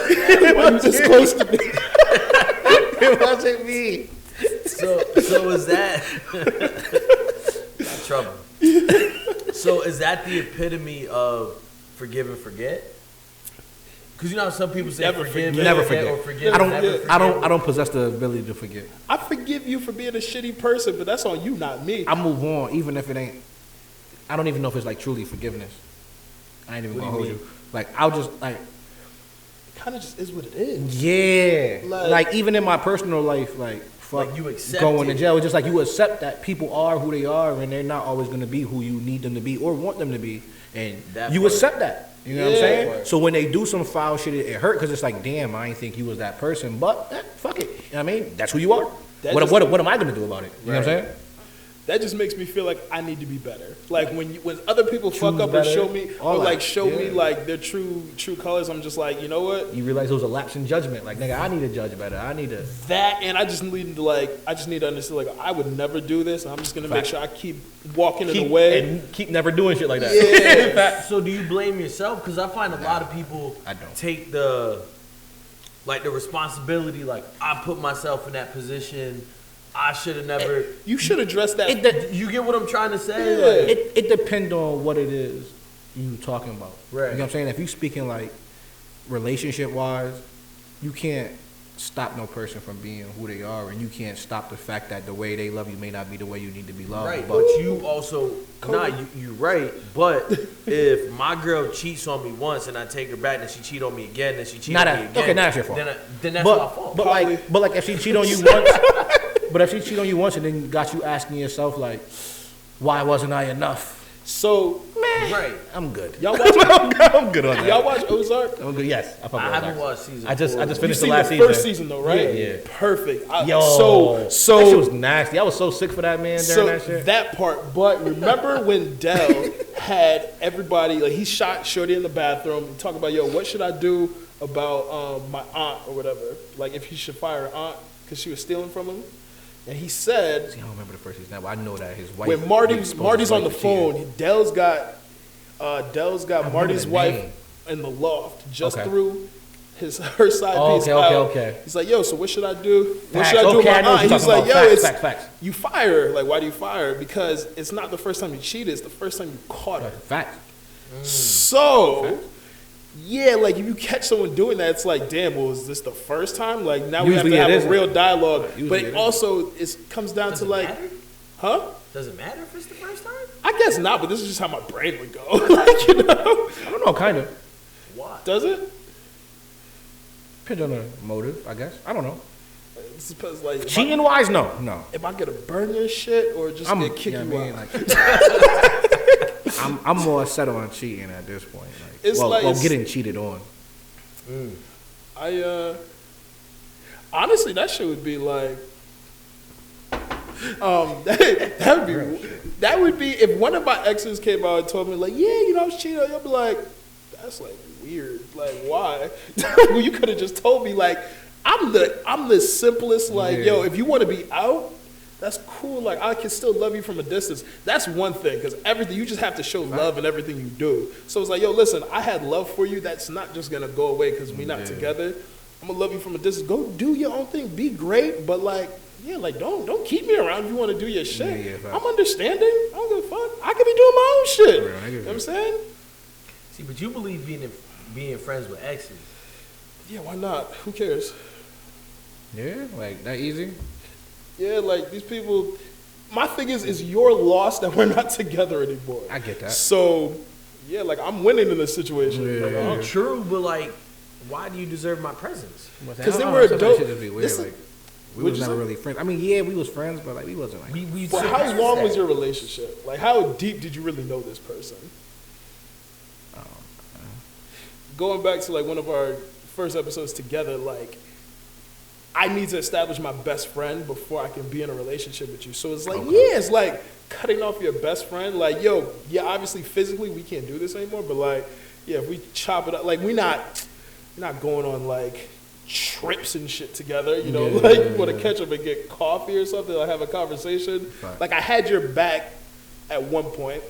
Why you this close to me? it wasn't me. so is that trouble? So is that the epitome of forgive and forget? Because you know how some people say Never forgive forget. and Never forget, forget. or forgive I and never don't. forget. I don't possess the ability to forget. I forgive you for being a shitty person, but that's on you, not me. I move on, even if it ain't. I don't even know if it's like truly forgiveness. I ain't even What do gonna you hold mean? you. Like I'll just like. Kind of just is what it is. Yeah. Like- Like even in my personal life, like fuck Like, you accept going it. to jail. It's just like you accept that people are who they are, and they're not always gonna be who you need them to be or want them to be, and That you part. accept that. You know what I'm Yeah. saying? Part. So when they do some foul shit, it hurt because it's like, damn, I ain't think you was that person, but fuck it. You know what I mean? That's who you are. That What, just- what am I gonna do about it? You know what I'm Right. saying? That just makes me feel like I need to be better. Like when other people fuck Choose up better. or show me, All or that. like show me Yeah. like their true colors, I'm just like, you know what? You realize it was a lapse in judgment. Like, nigga, I need to judge better. I need to. That, and I just need to understand, like, I would never do this, and I'm just gonna make Fact. sure I keep walking in Keep, the way. and keep never doing shit like that. Yeah. So do you blame yourself? Because I find a lot of people I don't. take the responsibility. Like, I put myself in that position. I should have never. You should address that. You get what I'm trying to say? Yeah. Like, It depends on what it is you talking about. Right. You know what I'm saying? If you speaking like relationship wise, you can't stop no person from being who they are, and you can't stop the fact that the way they love you may not be the way you need to be loved. right, But but you also you right. But if my girl cheats on me once and I take her back, then she cheat on me again, then she cheat Not on me that- again. okay, now that's your fault. Then that's my but, fault. but like if she cheat on you once, but if she cheat on you once and then got you asking yourself like, why wasn't I enough? So right. I'm good. y'all watch I'm good on that. y'all watch Ozark? I'm good. Yes, I, fuck with I haven't Ozark. watched season. I just 4. You finished seen the last the season. first season though, right? Yeah. Perfect. Yo, So that shit was nasty. I was so sick for that man during that shit. that part. But remember when Dell had everybody, like, he shot Shorty in the bathroom and talking about, yo, what should I do about my aunt or whatever? Like, if he should fire her aunt because she was stealing from him. And he said, See, I don't remember the first season, but I know that his wife. when he Marty's exposed his on the wife to cheating. phone, Dell's got remember Marty's the wife name. in the loft just Okay. through her side Oh, piece okay, out. okay. He's like, yo, so what should I do? What Facts. should I do Okay, I with know my what aunt? you're He's talking like, about. yo, Facts, it's facts. you fire her. Like, why do you fire her? Because it's not the first time you cheated, it's the first time you caught her. Fact. So, yeah, like if you catch someone doing that, it's like, damn, well, is this the first time? Like now Usually we have it to have is. a real dialogue. Usually But it is. also it comes down Does to it like, matter? huh? Does it matter if it's the first time? I guess not, but this is just how my brain would go. Like, you know? I don't know, kind of. Why? Does it? Depends on the motive, I guess. I don't know. It depends, like, Cheating wise, no. If I get to burn your shit or just get kick you out. I'm more set on cheating at this point. Like, It's like- it's- getting cheated on. Honestly, that shit would be like, that would be if one of my exes came out and told me like, yeah, you know, I was cheating on you, I'd be like, that's like weird. Like, why? Well, you could have just told me like, I'm the simplest. Like, yo, if you want to be out, that's cool. Like, I can still love you from a distance. That's one thing, because everything, you just have to show love in everything you do. So it's like, yo, listen, I had love for you. That's not just gonna go away because we're not together. I'm gonna love you from a distance. Go do your own thing. Be great, but like, yeah, like don't keep me around if you want to do your shit. I'm understanding. I don't give a fuck. I could be doing my own shit. You know what I'm saying? See, but you believe being friends with exes. Yeah, why not? Who cares? Yeah, like that easy. Yeah, like these people. My thing is your loss that we're not together anymore. I get that. So, yeah, like I'm winning in this situation. Yeah. Like, True, but like, why do you deserve my presence? Because they were adults. Should just be weird. Like, we was never really friends. I mean, yeah, we was friends, but like we wasn't like. Well, how long was your relationship? Like, how deep did you really know this person? Going back to like one of our first episodes together, like I need to establish my best friend before I can be in a relationship with you. So it's like, yeah, it's like cutting off your best friend. Like, yo, yeah, obviously physically we can't do this anymore, but like, yeah, if we chop it up, like we're not going on like trips and shit together, you know, like you want to catch up and get coffee or something, like have a conversation. Right. Like I had your back at one point.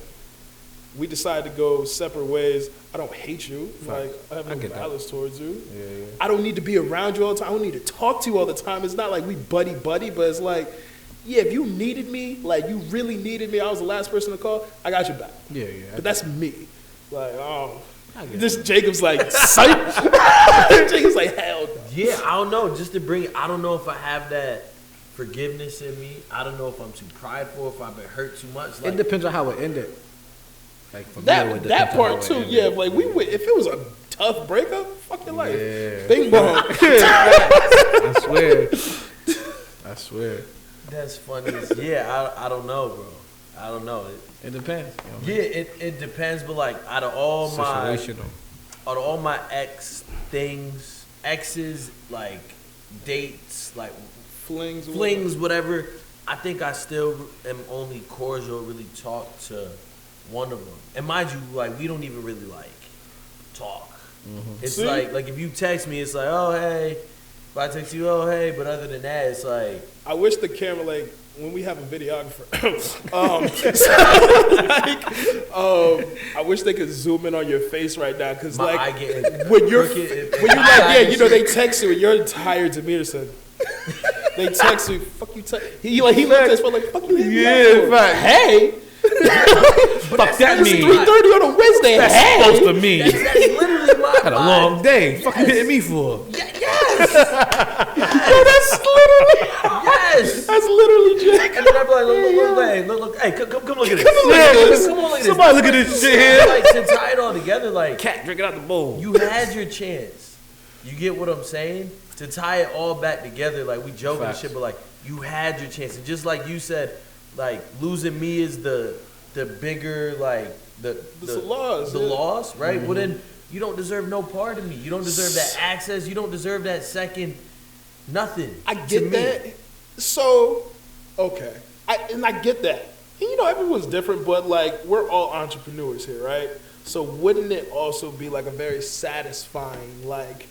We decided to go separate ways. I don't hate you. Like I have no malice towards you. Yeah. I don't need to be around you all the time. I don't need to talk to you all the time. It's not like we buddy, but it's like, yeah, if you needed me, like you really needed me, I was the last person to call, I got your back. Yeah. But that's me. Like, this Jacob's like, psych. Jacob's like, hell no. Yeah, I don't know. Just to bring, I don't know if I have that forgiveness in me. I don't know if I'm too prideful, if I've been hurt too much. Like, It depends on how it ended. Like for me, that part too, yeah. Like if it was a tough breakup, fuck your life. Yeah. Bing bong. I swear. That's funny. Yeah, I don't know, bro. I don't know. It depends. You know Yeah, it depends. But like, out of all my exes, like dates, like flings, whatever. I think I still am only cordial, really talk to one of them. And mind you, like we don't even really like talk. Mm-hmm. It's like if you text me, it's like, oh hey. If I text you, oh hey, but other than that, it's like I wish the camera, like when we have a videographer, I wish they could zoom in on your face right now, because like when you're like, yeah, you know, they text you and your entire demeanor said. They text you, fuck you. He looked at his phone like, fuck you. Hey. Fuck that mean. 3:30 on a Wednesday. That's supposed to mean. That's literally my Had a long day. Fuck you hitting me for? Yes. That's literally Jack. And then I'm like, look, hey, come look at this. Come on, look at this. Somebody look at this shit here. Like to tie it all together, like Cat drinking out the bowl. you had your chance. You get what I'm saying? To tie it all back together, like we joking and shit, but like you had your chance. And just like you said, like losing me is the bigger, like the loss, right? Mm-hmm. Well then you don't deserve no part of me. You don't deserve that access. You don't deserve that second nothing. I get that. So, okay. I get that. And you know, everyone's different, but like we're all entrepreneurs here, right? So wouldn't it also be like a very satisfying, like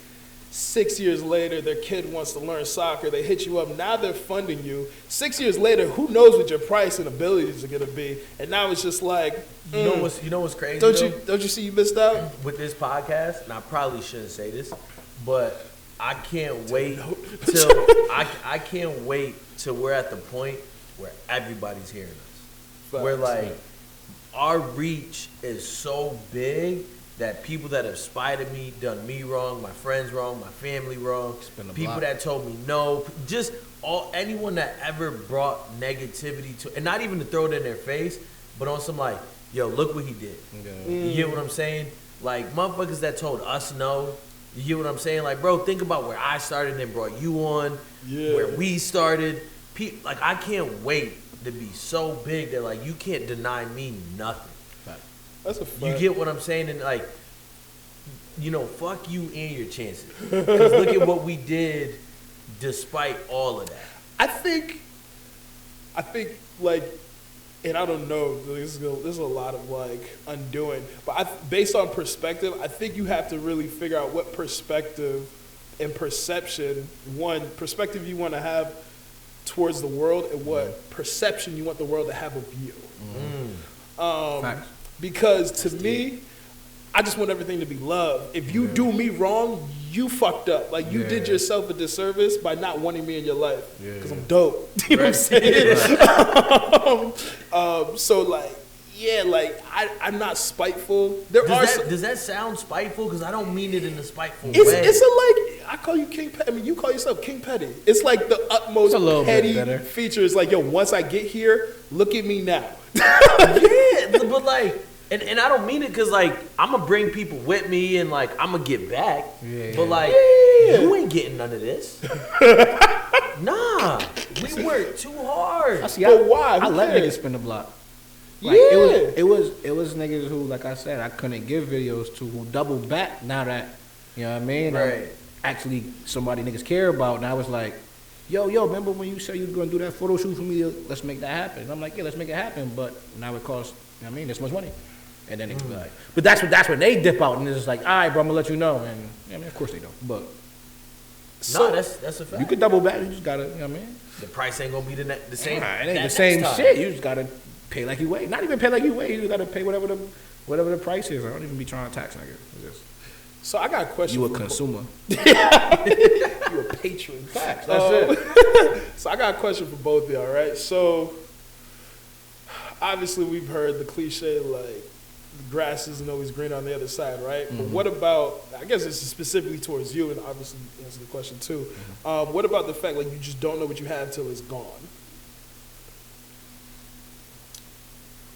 6 years later, their kid wants to learn soccer. They hit you up. Now they're funding you. 6 years later, who knows what your price and abilities are gonna be? And now it's just like, you know what's crazy? Don't you see you missed out with this podcast? And I probably shouldn't say this, but I can't wait till I can't wait till we're at the point where everybody's hearing us. Where like our reach is so big that people that have spited me, done me wrong, my friends wrong, my family wrong, Spin the people block. that told me no, just anyone that ever brought negativity to, and not even to throw it in their face, but on some like, yo, look what he did. Yeah. You get what I'm saying? Like motherfuckers that told us no. You get what I'm saying? Like, bro, think about where I started and brought you on, where we started. Like, I can't wait to be so big that like you can't deny me nothing. That's a fact. You get what I'm saying? And like, you know, fuck you and your chances. Because look at what we did despite all of that. I think, like, and I don't know, there's a lot of, like, undoing. But based on perspective, I think you have to really figure out what perspective and perception, perspective you want to have towards the world and what perception you want the world to have of you. Facts. Because to me, I just want everything to be love. If you do me wrong, you fucked up. Like, you did yourself a disservice by not wanting me in your life. Because I'm dope. You know what I'm saying? So, like, yeah, like, I'm not spiteful. Does that sound spiteful? Because I don't mean it in a spiteful way. It's like, I call you King Petty. I mean, you call yourself King Petty. It's like the utmost It's a little bit petty better. feature. It's like, yo, once I get here, look at me now. Yeah, but like, and I don't mean it because like I'm gonna bring people with me and like I'm gonna get back. But like, you ain't getting none of this. Nah, we worked too hard. But why? I Who let cares? niggas spin the block. Like, Yeah. it was niggas who, like I said, I couldn't give videos to who double back now that, you know what I mean? Right. I'm actually somebody niggas care about. And I was like, yo, remember when you said you were going to do that photo shoot for me? Let's make that happen. And I'm like, yeah, let's make it happen. But now it costs, you know what I mean, this much money. And then they be like, but that's when they dip out and it's just like, all right, bro, I'm going to let you know. And I mean, of course they don't. But No, that's a fact. you could double back. You just got to, you know what I mean? The price ain't gonna be the same. Nah, it ain't that the same next time. shit. You just got to pay like you weigh. Not even pay like you weigh. You just got to pay whatever the price is. I don't even be trying to tax niggas. It's just, So I got a question. you a for consumer. You a patron. Facts. That's it. So I got a question for both of y'all, right? So obviously we've heard the cliche like the grass isn't always green on the other side, right? But what about, I guess this is specifically towards you and obviously answer the question too. What about the fact like you just don't know what you have till it's gone?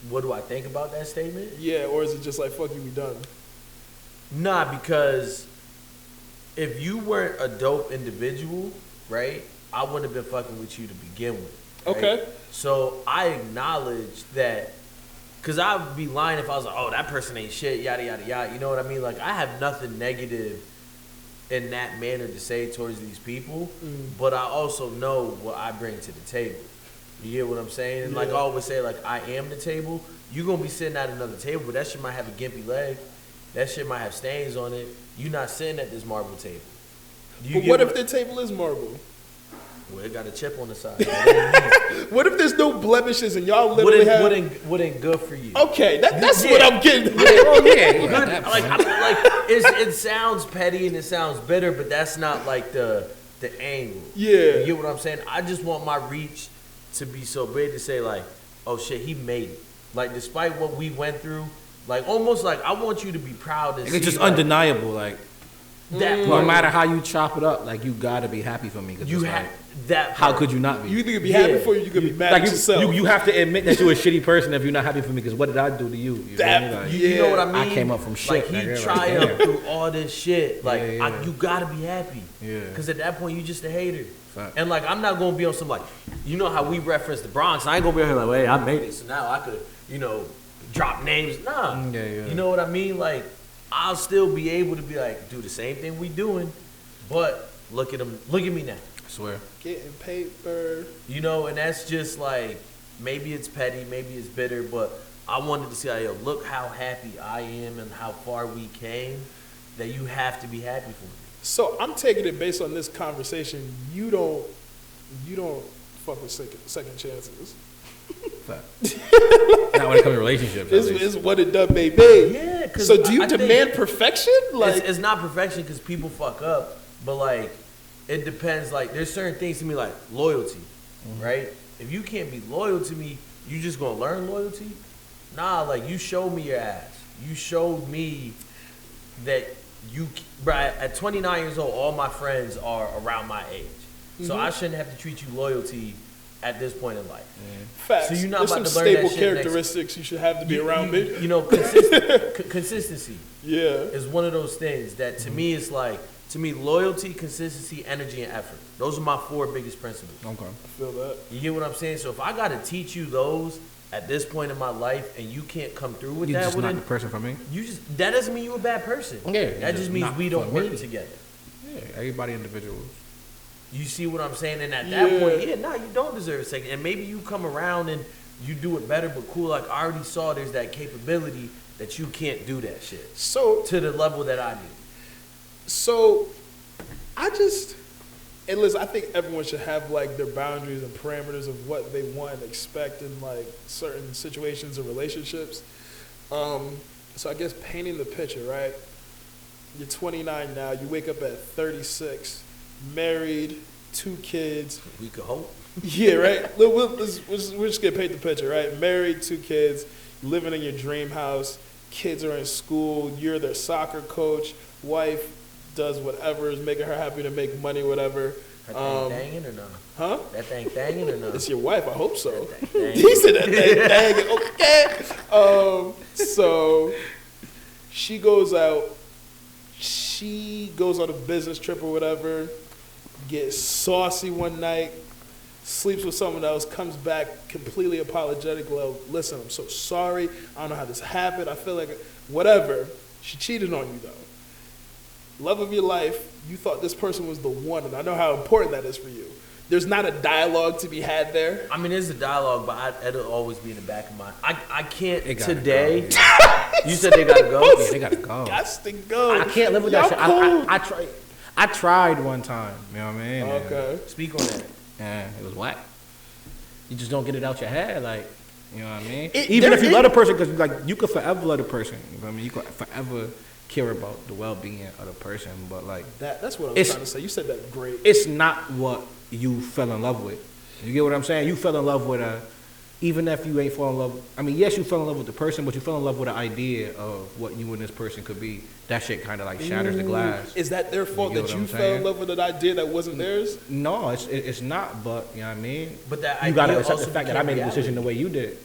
What do I think about that statement? Yeah, or is it just like fuck you, we done? Nah, because if you weren't a dope individual, right, I wouldn't have been fucking with you to begin with. Right? Okay. So I acknowledge that, because I would be lying if I was like, oh, that person ain't shit, yada, yada, yada. You know what I mean? Like, I have nothing negative in that manner to say towards these people, but I also know what I bring to the table. You get what I'm saying? And like I always say, like, I am the table. You're going to be sitting at another table, but that shit might have a gimpy leg. That shit might have stains on it. You're not sitting at this marble table. But what if the table is marble? Well, it got a chip on the side. What if there's no blemishes and y'all literally have... wouldn't good for you. Okay, that's what I'm getting. Oh, yeah. Good, it sounds petty and it sounds bitter, but that's not like the angle. Yeah. You get what I'm saying? I just want my reach to be so big to say like, oh shit, he made it. Like, despite what we went through, like almost like I want you to be proud and It's just like, undeniable. Like, that no part. matter how you chop it up, like, you got to be happy for me. 'Cause You it's have like, that. how part. could you not be? You either could be happy for you, you could be mad Like, at yourself. you have to admit that you're a shitty person if you're not happy for me. Because what did I do to you? You That- feel me? Like, You know what I mean? I came up from shit, Like, he nigga, like, triumphed damn. through all this shit. Like, Yeah. you gotta be happy. Yeah. Because at that point, you just a hater. Fact. And like, I'm not gonna be on some like, you know how we reference the Bronx. I ain't gonna be here like, hey, I made it, so now I could, drop names. Nah. Yeah, yeah. You know what I mean? Like, I'll still be able to be like, do the same thing we doing, but look at him. Look at me now. I swear. Getting paper. And that's just like, maybe it's petty, maybe it's bitter, but I wanted to see, like, yo, look how happy I am and how far we came, that you have to be happy for me. So I'm taking it based on this conversation. You don't fuck with second chances. Fact. Not when it comes to relationships. at least. It's what it done may be. Yeah, 'cause So do you I think demand perfection? Like, it's not perfection because people fuck up, but like, it depends. Like, there's certain things to me, like loyalty, right? If you can't be loyal to me, you just gonna learn loyalty? Nah, like, you showed me your ass. You showed me that bro, at 29 years old, all my friends are around my age. So I shouldn't have to treat you loyalty at this point in life. Facts. So you're not There's about some to learn that stable shit characteristics you should have to be around me. You know, consistency Yeah. is one of those things that to me is like, loyalty, consistency, energy, and effort. Those are my 4 biggest principles. Okay. I feel that. You get what I'm saying? So if I got to teach you those at this point in my life and you can't come through with You're that, just well, not then the person for me. that doesn't mean you're a bad person. Yeah, That just means not we don't for work me. together. Yeah, everybody individuals. You see what I'm saying? And at that point, you don't deserve a second. And maybe you come around and you do it better, but cool. Like I already saw there's that capability that you can't do that shit So, to the level that I do. so and listen, I think everyone should have like their boundaries and parameters of what they want and expect in like certain situations or relationships. So I guess painting the picture, right? You're 29 now. You wake up at 36, married, 2 kids. We could hope. Yeah, right. We're just gonna paint the picture, right? Married, 2 kids, living in your dream house. Kids are in school. You're their soccer coach. Wife does whatever is making her happy to make money, whatever. That thing banging or no? Huh? That thing banging or no? It's your wife. I hope so. That thing He said that thing banging. Okay. So she goes out. She goes on a business trip or whatever. Gets saucy one night. Sleeps with someone else. Comes back completely apologetic. Well, listen, I'm so sorry. I don't know how this happened. I feel like whatever. She cheated on you though. Love of your life, you thought this person was the one, and I know how important that is for you. There's not a dialogue to be had there. I mean, there's a dialogue, but it'll always be in the back of my. I can't They gotta today. go, yeah. You said they gotta go. Yeah, they gotta go. Gots to go. I can't live with that shit. Y'all cool. I tried one time. You know what I mean? Okay. Speak on that. And it was whack. You just don't get it out your head, like, you know what I mean? It- Even there if you is- love a person, because like you could forever love a person. You know what I mean? You could forever care about the well-being of the person, but like That's what I was It's- trying to say. You said that great. it's not what you fell in love with. You get what I'm saying? You fell in love with even if you ain't fall in love. I mean, yes, you fell in love with the person, but you fell in love with the idea of what you and this person could be. That shit kind of like shatters the glass. Is that their fault get that what you I'm fell saying? in love with an idea that wasn't theirs? No, it's not. But you know what I mean. But that You gotta idea accept the also fact that I made a became decision the way you did.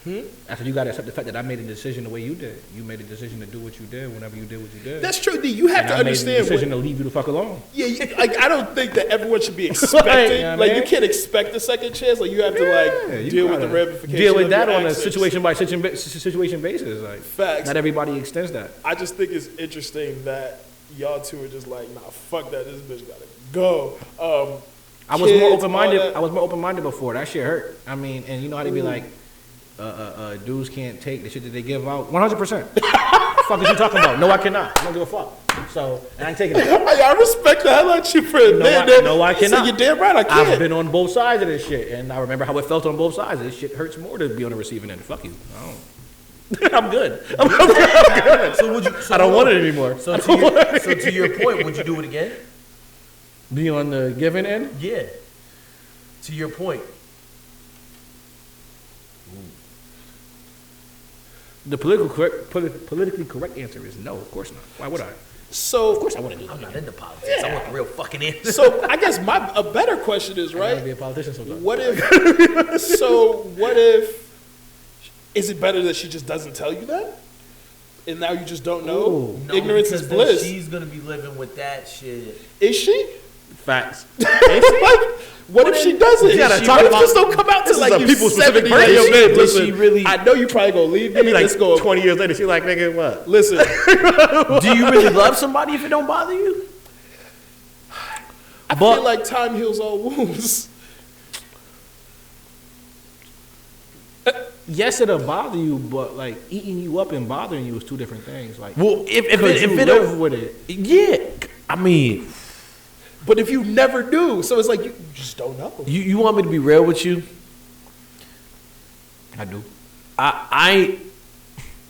Hmm? I said you gotta accept the fact that I made a decision the way you did. You made a decision to do what you did whenever you did what you did. That's true. D. You have and to I made the understand. decision to leave you the fuck alone. Like I don't think that everyone should be expecting. Yeah, like man. you can't expect a second chance. Like you have to You deal with the gotta ramifications. deal with of that your on a actions. situation by situation basis. Like Facts. not everybody extends that. I just think it's interesting that y'all two are just like, nah, fuck that. This bitch gotta go. I was more Kids, open minded. all that. I was more open minded before. That shit hurt. I mean, and you know how they be like, dudes can't take the shit that they give out. 100%. Fuck is you talking about? No, I cannot. I don't give a fuck. So, and I ain't taking it. I respect the hell out you for admitting that. No, I He said, cannot. you're damn right, I can't. I've been on both sides of this shit, and I remember how it felt on both sides. This shit hurts more to be on the receiving end. Fuck you. I don't. I'm good. I'm good. So would you? I don't want it anymore. So to your point, would you do it again? Be on the giving end? Yeah. To your point. The politically correct answer is no. Of course not. Why would I? So, Of course I wouldn't do I'm that. not into politics. I want the real fucking answer. so I guess a better question is, I gotta right? be a politician sometimes. What if? Is it better that she just doesn't tell you that, and now you just don't know? Ooh. No, Ignorance is because then bliss. She's gonna be living with that shit. Is she? Facts. Like, what if she doesn't? You gotta She- talk what if about- this don't come out this to is like a you people-specific 70? Like, person. yo, babe, Did listen, she really- I know you probably gonna leave me. Maybe like Let's go. 20 years later, she's like, nigga, what? Listen, Do you really love somebody if it don't bother you? I feel like time heals all wounds. Yes, it'll bother you, but like eating you up and bothering you is two different things. Like, Well, if could it you live live with it? yeah. I mean, But if you never do, so it's like you just don't know. you want me to be real with you? I do.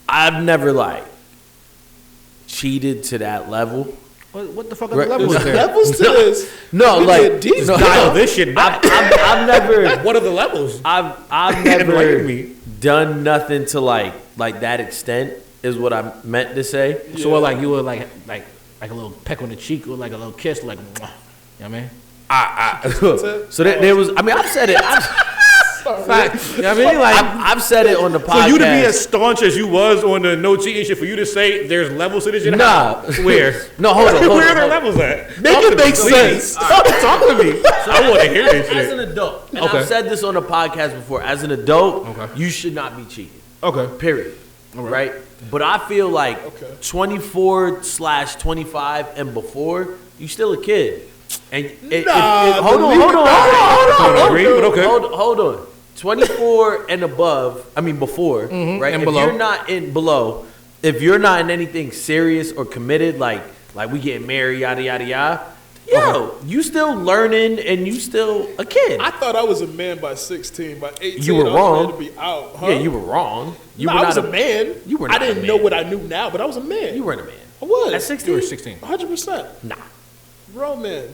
I've never like cheated to that level. What the fuck are Right, the levels there's there? Levels to this. No, We like get deep. no, Dial this shit back. I've never What are the levels? I've Enlighten never me. done nothing to like that extent is what I meant to say. So what, like you were like a little peck on the cheek or like a little kiss, like, mwah. You know what I mean? So there was. I mean, I've said it. Fact. You know what I mean? Like, I've said it on the podcast. For you to be as staunch as you was on the no cheating shit, for you to say there's levels to this shit. Nah. Where? No, hold on. Where are there levels at? Make it make sense. Talk to me. I want to hear this As shit. an adult, and Okay. I've said this on the podcast before. As an adult, Okay. you should not be cheating. okay. Period. Right. But I feel like Okay. 24/25 and before, you still a kid. And Hold on. Don't agree, but okay. hold on. 24 and above, I mean before, right? and if below. you're not in below, if you're not in anything serious or committed, like we getting married, yada yada yada, yo, you still learning and you still a kid. I thought I was a man by 16. By 18, You were I was wrong. ready to be out. Huh? Yeah, you were wrong. You No, were I not was a man. You were I not a didn't man. know what I knew now, but I was a man. You weren't a man. I was. At 16? You were 16. 100%. Nah. Grown man.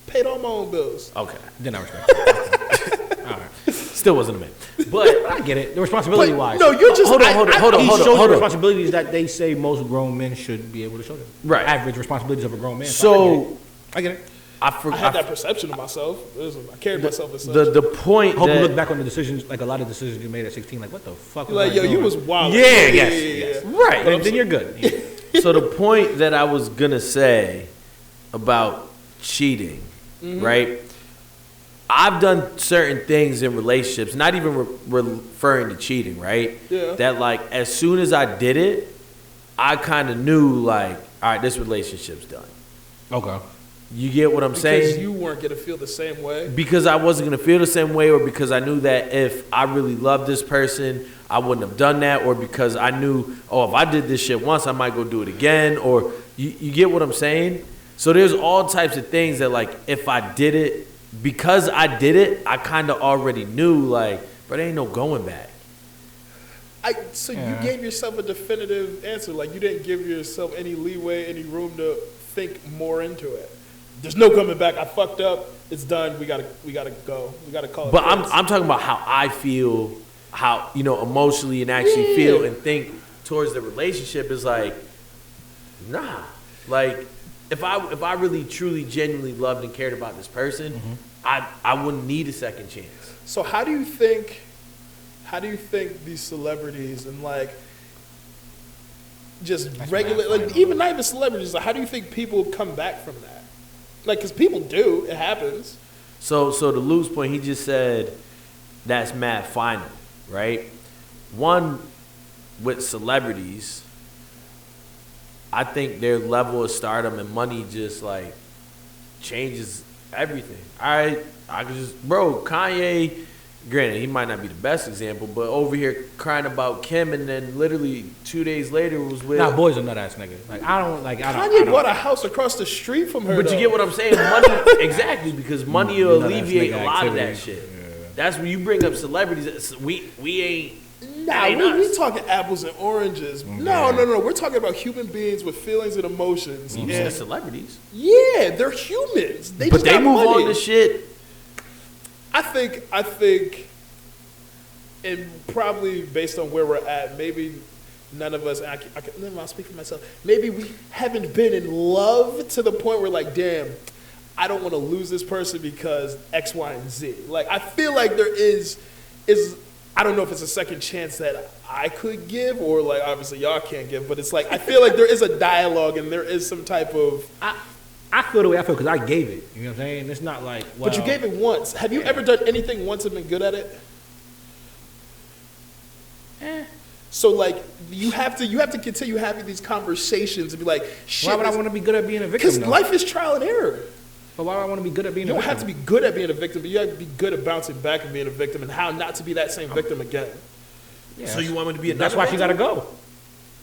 Paid all my own bills. Okay. Then I respect it. All right. Still wasn't a man. But I get it. The responsibility But, wise. no, you're just. Hold on. He showed the responsibilities that they say most grown men should be able to show them. Right. Average responsibilities of a grown man. So I get it. I I had that perception of myself. Listen, I carried myself as such. the point I hope you that look back on the decisions, like a lot of decisions you made at 16, like, what the fuck was like, I yo, doing? you was wild. Yeah, yes. right. Then you're good. Yeah. So the point that I was gonna say about cheating, right? I've done certain things in relationships, not even referring to cheating, right? Yeah. That like as soon as I did it, I kind of knew like, all right, this relationship's done. Okay. You get what I'm Because saying? you weren't gonna feel the same way. Because I wasn't gonna feel the same way, or because I knew that if I really loved this person, I wouldn't have done that, or because I knew, oh, if I did this shit once, I might go do it again, or you get what I'm saying? So there's all types of things that like if I did it, because I did it, I kind of already knew like, but there ain't no going back. So you gave yourself a definitive answer. Like you didn't give yourself any leeway, any room to think more into it. There's no coming back. I fucked up. It's done. We gotta go. We gotta call it. But quits. I'm talking about how I feel, how emotionally and actually feel and think towards the relationship is like, nah. Like if I really truly genuinely loved and cared about this person, I wouldn't need a second chance. So how do you think these celebrities and like just regular, like even not even celebrities, like how do you think people come back from that? Like, because people do, it happens. So to Lou's point, he just said that's mad final, right? One, with celebrities, I think their level of stardom and money just like changes everything. I could just, Kanye, granted, he might not be the best example, but over here crying about Kim, and then literally 2 days later was with. Nah, boy's a nut ass nigga. Like I don't. Kanye bought a house across the street from her. But you get what I'm saying? Money, exactly, because money will Nut ass alleviate nigga a lot of that activity. shit. That's when you bring up celebrities. We ain't. Nah, we talking apples and oranges. No. We're talking about human beings with feelings and emotions. You said celebrities, Yeah, they're humans. They but just they got move money. on to shit. I think, and probably based on where we're at, maybe none of us, I'll speak for myself, maybe we haven't been in love to the point where like, damn, I don't want to lose this person because X, Y, and Z. Like, I feel like there is, I don't know if it's a second chance that I could give or like, obviously y'all can't give, but it's like, I feel like there is a dialogue and there is some type of, I feel the way I feel because I gave it. You know what I'm saying? It's not like. Well, but you gave it once. Have you ever done anything once and been good at it? So like you have to continue having these conversations and be like, shit. Why would I want to be good at being a victim? Because life is trial and error. But why would I want to be good at being You a don't victim? have to be good at being a victim, but you have to be good at bouncing back and being a victim and how not to be that same victim again. Yeah, So you want me to be That's another why she victim? got to go.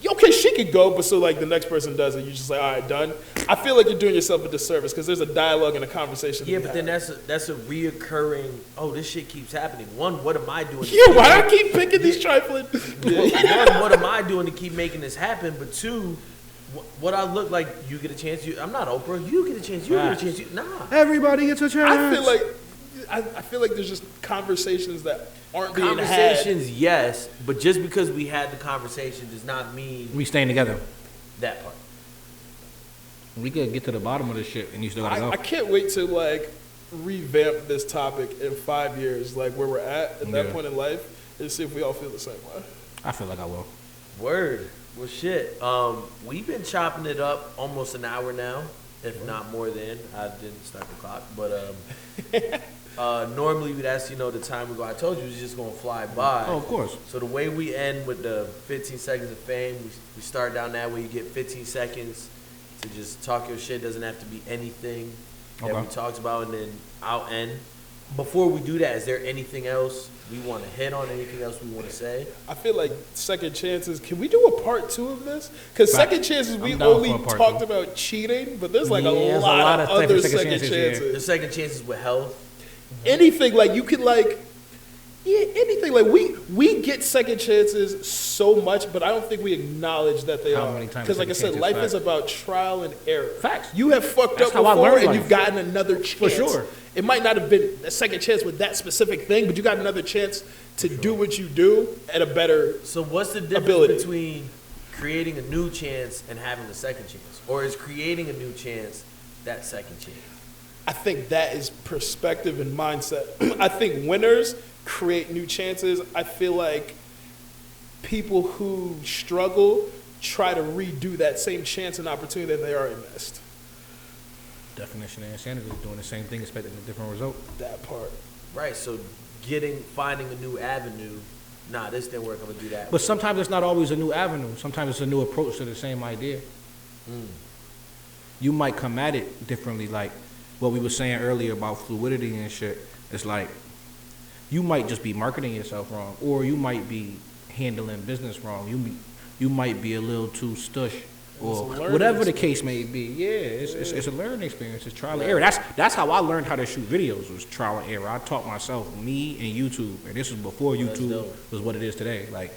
Okay, she could go, but so like the next person does it, you're just like, all right, done. I feel like you're doing yourself a disservice because there's a dialogue and a conversation. Yeah, to be but then had. that's a reoccurring. Oh, this shit keeps happening. One, what am I doing? Yeah, why do I keep picking these trifling? One, what am I doing to keep making this happen? But two, what I look like, you get a chance. I'm not Oprah. You get a chance. You get a chance. Nah. Everybody gets a chance. I feel like there's just conversations that aren't being had. Conversations, yes, but just because we had the conversation does not mean We staying together. that part. We could get to the bottom of this shit, and you still gotta I go. can't wait to like revamp this topic in 5 years, like where we're at that Yeah. point in life, and see if we all feel the same way. I feel like I will. Word. Well, shit. We've been chopping it up almost an hour now, if not more than. I didn't start the clock, but normally we'd ask the time we go. I told you it was just gonna fly by. Oh, of course. So the way we end with the 15 seconds of fame, we start down that way. You get 15 seconds to just talk your shit. Doesn't have to be anything that Okay. we talked about, and then I'll end. Before we do that, is there anything else we want to hit on? Anything else we want to say? I feel like second chances. Can we do a part 2 of this? Because Fact. second chances, we I'm down only for a part talked 2. about cheating, but there's like Yeah, a there's lot of type other of second chances, yeah. The chances. second chances with health. Anything like you could like, yeah, anything like we get second chances so much, but I don't think we acknowledge that they How are. many times Because like I second said, chances? life is Fact. about trial and error. Facts. You have fucked That's up how I before, learned and life. you've gotten another chance. sure. It might not have been a second chance with that specific thing, but you got another chance to do what you do at a better. So what's the difference Ability. between creating a new chance and having a second chance? Or is creating a new chance that second chance? I think that is perspective and mindset. I think winners create new chances. I feel like people who struggle try to redo that same chance and opportunity that they already missed. Definition of insanity is doing the same thing, expecting a different result. That part. Right, so finding a new avenue. Nah, this didn't work, I'm gonna do that. But sometimes it's not always a new avenue. Sometimes it's a new approach to the same idea. You might come at it differently, like what we were saying earlier about fluidity and shit. It's like you might just be marketing yourself wrong, or you might be handling business wrong. You might be a little too stush, or It's a learning whatever the case may be. Yeah, it's a learning experience. It's trial and error. That's how I learned how to shoot videos, was trial and error. I taught myself, me and YouTube, and this was before That's YouTube dope. was what it is today. Like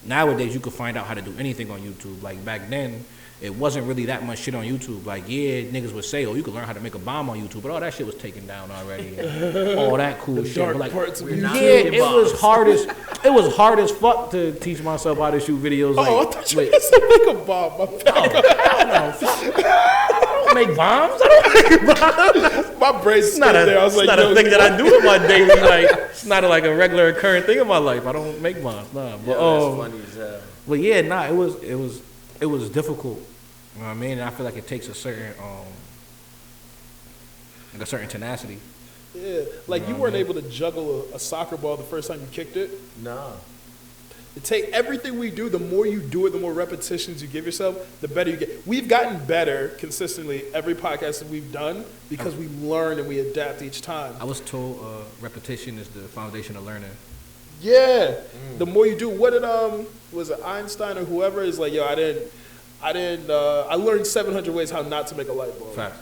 nowadays, you could find out how to do anything on YouTube. Like back then, it wasn't really that much shit on YouTube. Like niggas would say, "Oh, you could learn how to make a bomb on YouTube," but all that shit was taken down already. And all that cool shit. Dark But like, parts of we're you. not yeah, making it was bombs. hard as fuck to teach myself how to shoot videos. Like, Oh, I thought you wait, were going to say make a bomb. My bad. I don't make bombs. I don't. My brain It's not stayed a, there. I was it's like, not a yo, thing that I do in my daily life. It's not like a regular occurring thing in my life. I don't make bombs. Nah, but Yo, that's funny as hell. But yeah, nah, it was difficult. You know what I mean? And I feel like it takes a certain tenacity. Yeah, like you weren't able to juggle a soccer ball the first time you kicked it. Nah. It take everything we do. The more you do it, the more repetitions you give yourself, the better you get. We've gotten better consistently every podcast that we've done because we learn and we adapt each time. I was told repetition is the foundation of learning. Yeah, the more you do. What did was it Einstein or whoever is like? Yo, I learned 700 ways how not to make a light bulb. Fact.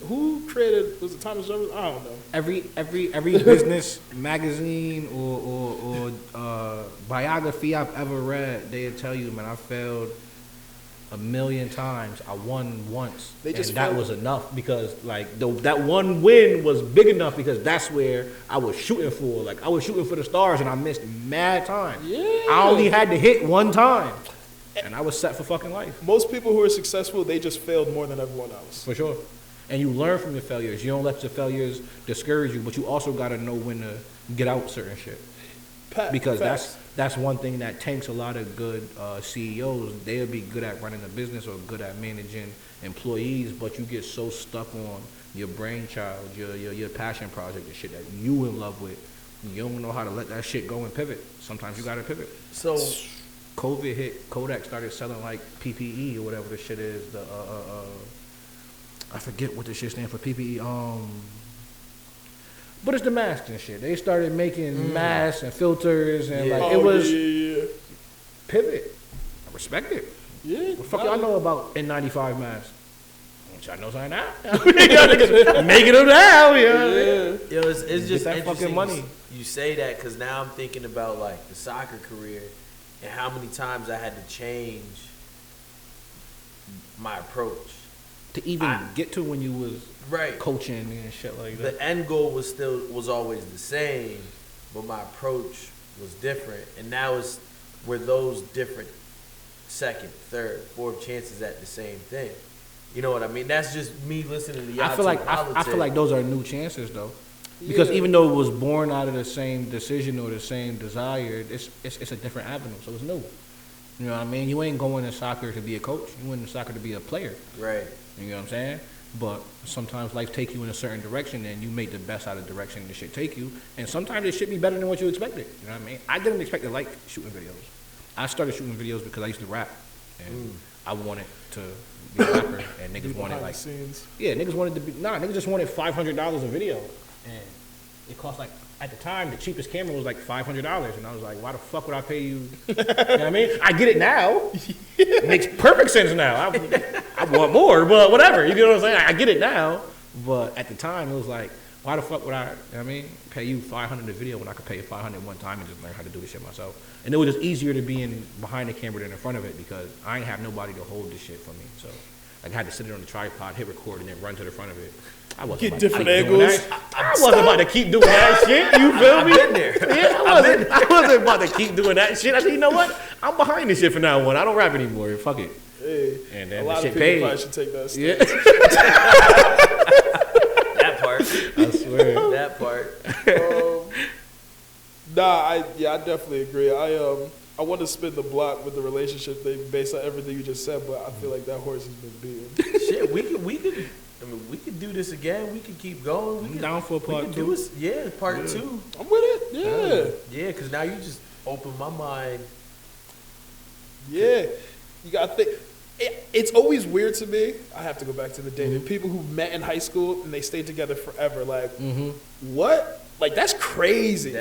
Who created? Was it Thomas Jefferson? I don't know. Every business magazine or biography I've ever read, they'll tell you, man, I failed a million times. I won once, They just and that failed. was enough because like that one win was big enough because that's where I was shooting for. Like I was shooting for the stars, and I missed mad times. Yeah. I only had to hit one time, and I was set for fucking life. Most people who are successful, they just failed more than everyone else. For sure. And you learn from your failures. You don't let your failures discourage you, but you also got to know when to get out certain shit. Because Facts. that's one thing that tanks a lot of good CEOs. They'll be good at running a business or good at managing employees, but you get so stuck on your brainchild, your passion project, the shit that you in love with. You don't know how to let that shit go and pivot. Sometimes you got to pivot. So COVID hit, Kodak started selling like PPE or whatever the shit is. I forget what the shit stands for. PPE. But it's the masks and shit. They started making masks and filters and Yeah. like it was yeah. pivot. I respect it. Yeah. What the fuck y'all know about N95 masks? Y'all know something now? Making them now, yeah. Yeah. yo, it's just that fucking interesting money. You say that because now I'm thinking about like the soccer career and how many times I had to change my approach. To even get to when you was Right. coaching and shit like that. The end goal was always the same, but my approach was different, and now were those different second, third, fourth chances at the same thing. You know what I mean? That's just me listening to y'all. I feel like those are new chances though, because even though it was born out of the same decision or the same desire, it's a different avenue, so it's new. You know what I mean? You ain't going in soccer to be a coach. You went in soccer to be a player. Right. You know what I'm saying? But sometimes life take you in a certain direction, and you make the best out of the direction the shit take you. And sometimes it should be better than what you expected. You know what I mean? I didn't expect to like shooting videos. I started shooting videos because I used to rap, and I wanted to be a rapper, and niggas wanted like, niggas wanted to be niggas just wanted $500 a video, and it cost like, at the time, the cheapest camera was like $500, and I was like, why the fuck would I pay you? You know what I mean? I get it now. It makes perfect sense now. I want more, but whatever. You know what I'm saying? I get it now. But at the time, it was like, why the fuck would I, you know what I mean, pay you $500 a video when I could pay you $500 one time and just learn how to do this shit myself? And it was just easier to be behind the camera than in front of it, because I ain't have nobody to hold this shit for me. So like, I had to sit it on the tripod, hit record, and then run to the front of it. I wasn't Get different angles. I wasn't about to keep doing that shit. You feel me? I've been there. Yeah, I wasn't about to keep doing that shit. I said, you know what? I'm behind this shit from now on. I don't rap anymore. Fuck it. Hey, and then a lot the of shit people paid. probably should take that step. Yeah. That part. I swear. That part. I definitely agree. I want to spin the block with the relationship thing based on everything you just said, but I feel like that horse has been beaten. Shit, we could do this again. We could keep going. I'm down for part two. Part two. I'm with it. Yeah, because now you just opened my mind. Yeah. You got to think. It's always weird to me. I have to go back to the dating. People who met in high school and they stayed together forever. Like, what? Like, that's crazy.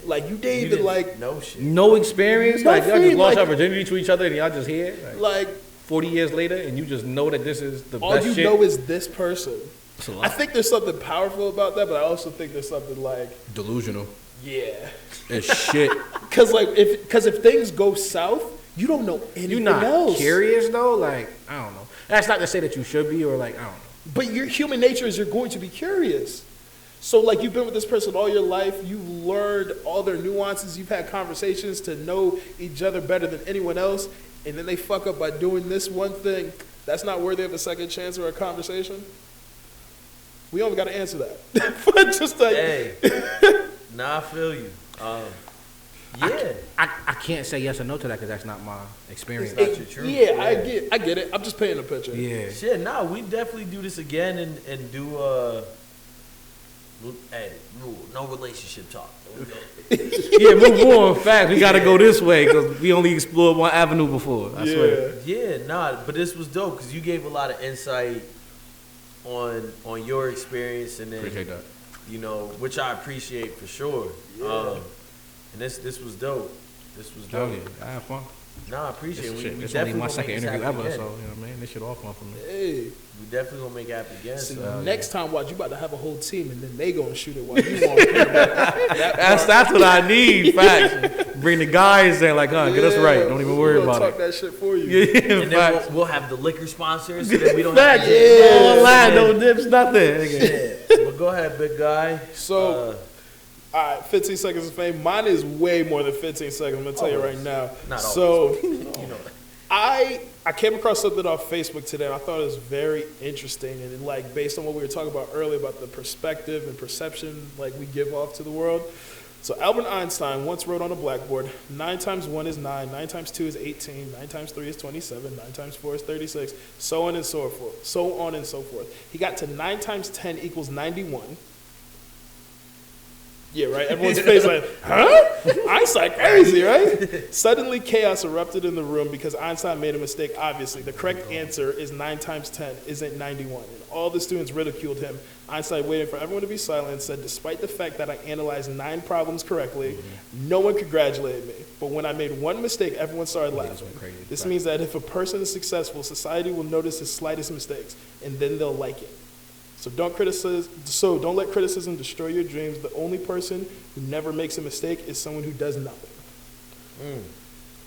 Like, you dated didn't like no shit. No experience. Like, y'all Nothing, just lost like- your virginity to each other, and y'all just here. like 40 years later, and you just know that this is the all best you shit. know is this person. It's a lot. I think there's something powerful about that, but I also think there's something like, Delusional. yeah. It's shit. Because if things go south, you don't know anything You're not else. curious, though? Like, I don't know. That's not to say that you should be, or like, I don't know. But your human nature is you're going to be curious. So, like, you've been with this person all your life. You've learned all their nuances. You've had conversations to know each other better than anyone else. And then they fuck up by doing this one thing that's not worthy of a second chance or a conversation. We only got to answer that. But just like, Hey, I feel you. Yeah. I can't say yes or no to that because that's not my experience. It's not your truth. yeah, I get it. I'm just painting a picture. Yeah. Shit, we definitely do this again and do hey, no relationship talk. Yeah, move on. Fact, we got to go this way because we only explored one avenue before. I swear. Yeah, but this was dope because you gave a lot of insight on your experience, and then Appreciate that. you know, which I appreciate for sure. And this was dope. This was Oh, dope. yeah. I have fun. I appreciate it. We It's only definitely my gonna second make this interview happen ever, again. so, you know what I mean? This shit all fun for me. Hey. We definitely gonna make it happen again. See, So. next time, watch, you about to have a whole team, and then they gonna shoot it while you on camera. That's what I need. Facts. Bring the guys in, like, get us right. Don't even worry about talk it. that shit for you. Yeah, And facts. then we'll have the liquor sponsors so that we don't Facts. have to No line, no dips, nothing. Yeah. But go ahead, big guy. So, all right, 15 seconds of fame. Mine is way more than 15 seconds. I'm gonna tell you right now. Not so, you know. I came across something on Facebook today, and I thought it was very interesting. And like based on what we were talking about earlier about the perspective and perception like we give off to the world. So Albert Einstein once wrote on a blackboard: 9 times 1 is 9, 9 times 2 is 18, 9 times 3 is 27, 9 times 4 is 36, so on and so forth. So on and so forth. He got to 9 times 10 equals 91. Yeah, right? Everyone's face like, huh? Einstein crazy, right? Suddenly chaos erupted in the room because Einstein made a mistake, obviously. The correct answer is 9 times 10 isn't 91. And all the students ridiculed him. Einstein waited for everyone to be silent and said, despite the fact that I analyzed 9 problems correctly, no one congratulated me. But when I made one mistake, everyone started laughing. This means that if a person is successful, society will notice his slightest mistakes, and then they'll like it. So don't let criticism destroy your dreams. The only person who never makes a mistake is someone who does nothing.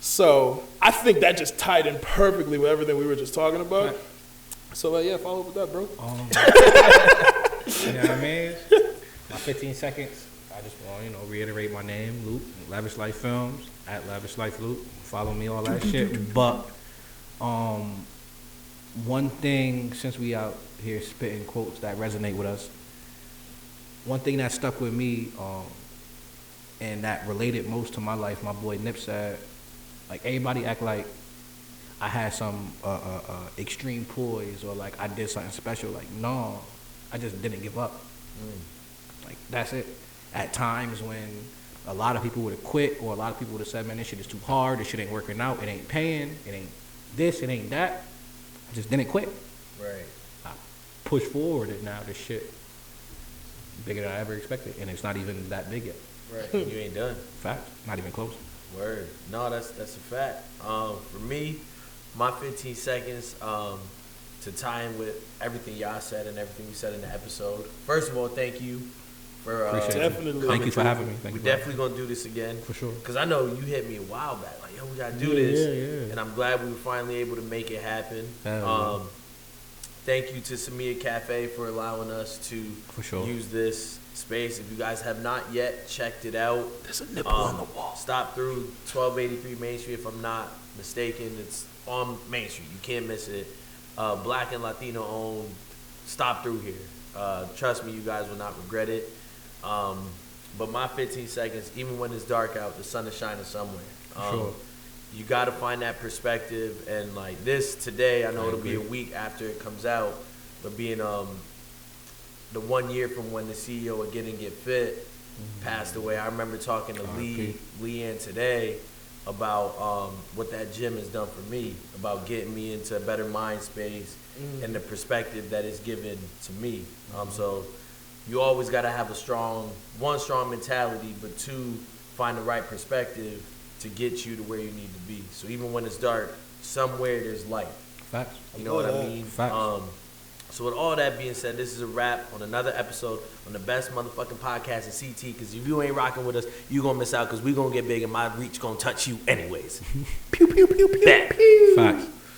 So I think that just tied in perfectly with everything we were just talking about. Right. So yeah, follow up with that, bro. You know what I mean? My 15 seconds, I just want to reiterate my name, Luke, Lavish Life Films, at Lavish Life Luke. Follow me, all that shit. But one thing, since we out here spitting quotes that resonate with us, one thing that stuck with me and that related most to my life, my boy Nip said, like, everybody act like I had some extreme poise or like I did something special. Like, no, I just didn't give up. Like, that's it. At times when a lot of people would have quit, or a lot of people would have said, man, this shit is too hard, this shit ain't working out, it ain't paying, it ain't this, it ain't that, I just didn't quit. Right. I pushed forward, and now this shit bigger than I ever expected, and it's not even that big yet. Right. You ain't done. Fact, not even close. Word. No, that's a fact. For me, my 15 seconds to tie in with everything y'all said and everything we said in the episode. First of all, thank you for Appreciate it. Definitely. Thank you for having me. We're definitely gonna do this again. For sure. Because I know you hit me a while back, like, yo, we gotta do this. Yeah. And I'm glad we were finally able to make it happen. Hell Thank you to Samia Cafe for allowing us to For sure. use this space. If you guys have not yet checked it out, There's a nipple on the wall. stop through 1283 Main Street, if I'm not mistaken. It's on Main Street. You can't miss it. Black and Latino owned. Stop through here. Trust me, you guys will not regret it. But my 15 seconds, even when it's dark out, the sun is shining somewhere. Sure. You got to find that perspective. And like this today, I know I it'll be a agree. week after it comes out, but being the 1 year from when the CEO of Get and Get Fit passed away, I remember talking to Leanne today about what that gym has done for me, about getting me into a better mind space and the perspective that it's given to me. So you always got to have a strong mentality, but two, find the right perspective to get you to where you need to be. So even when it's dark, somewhere there's light. Facts. You know what I mean? Facts. So with all that being said, this is a wrap on another episode on the best motherfucking podcast in CT. Because if you ain't rocking with us, you gonna miss out. Because we gonna get big and my reach gonna touch you anyways. Pew, pew, pew, pew, pew. Back. Facts.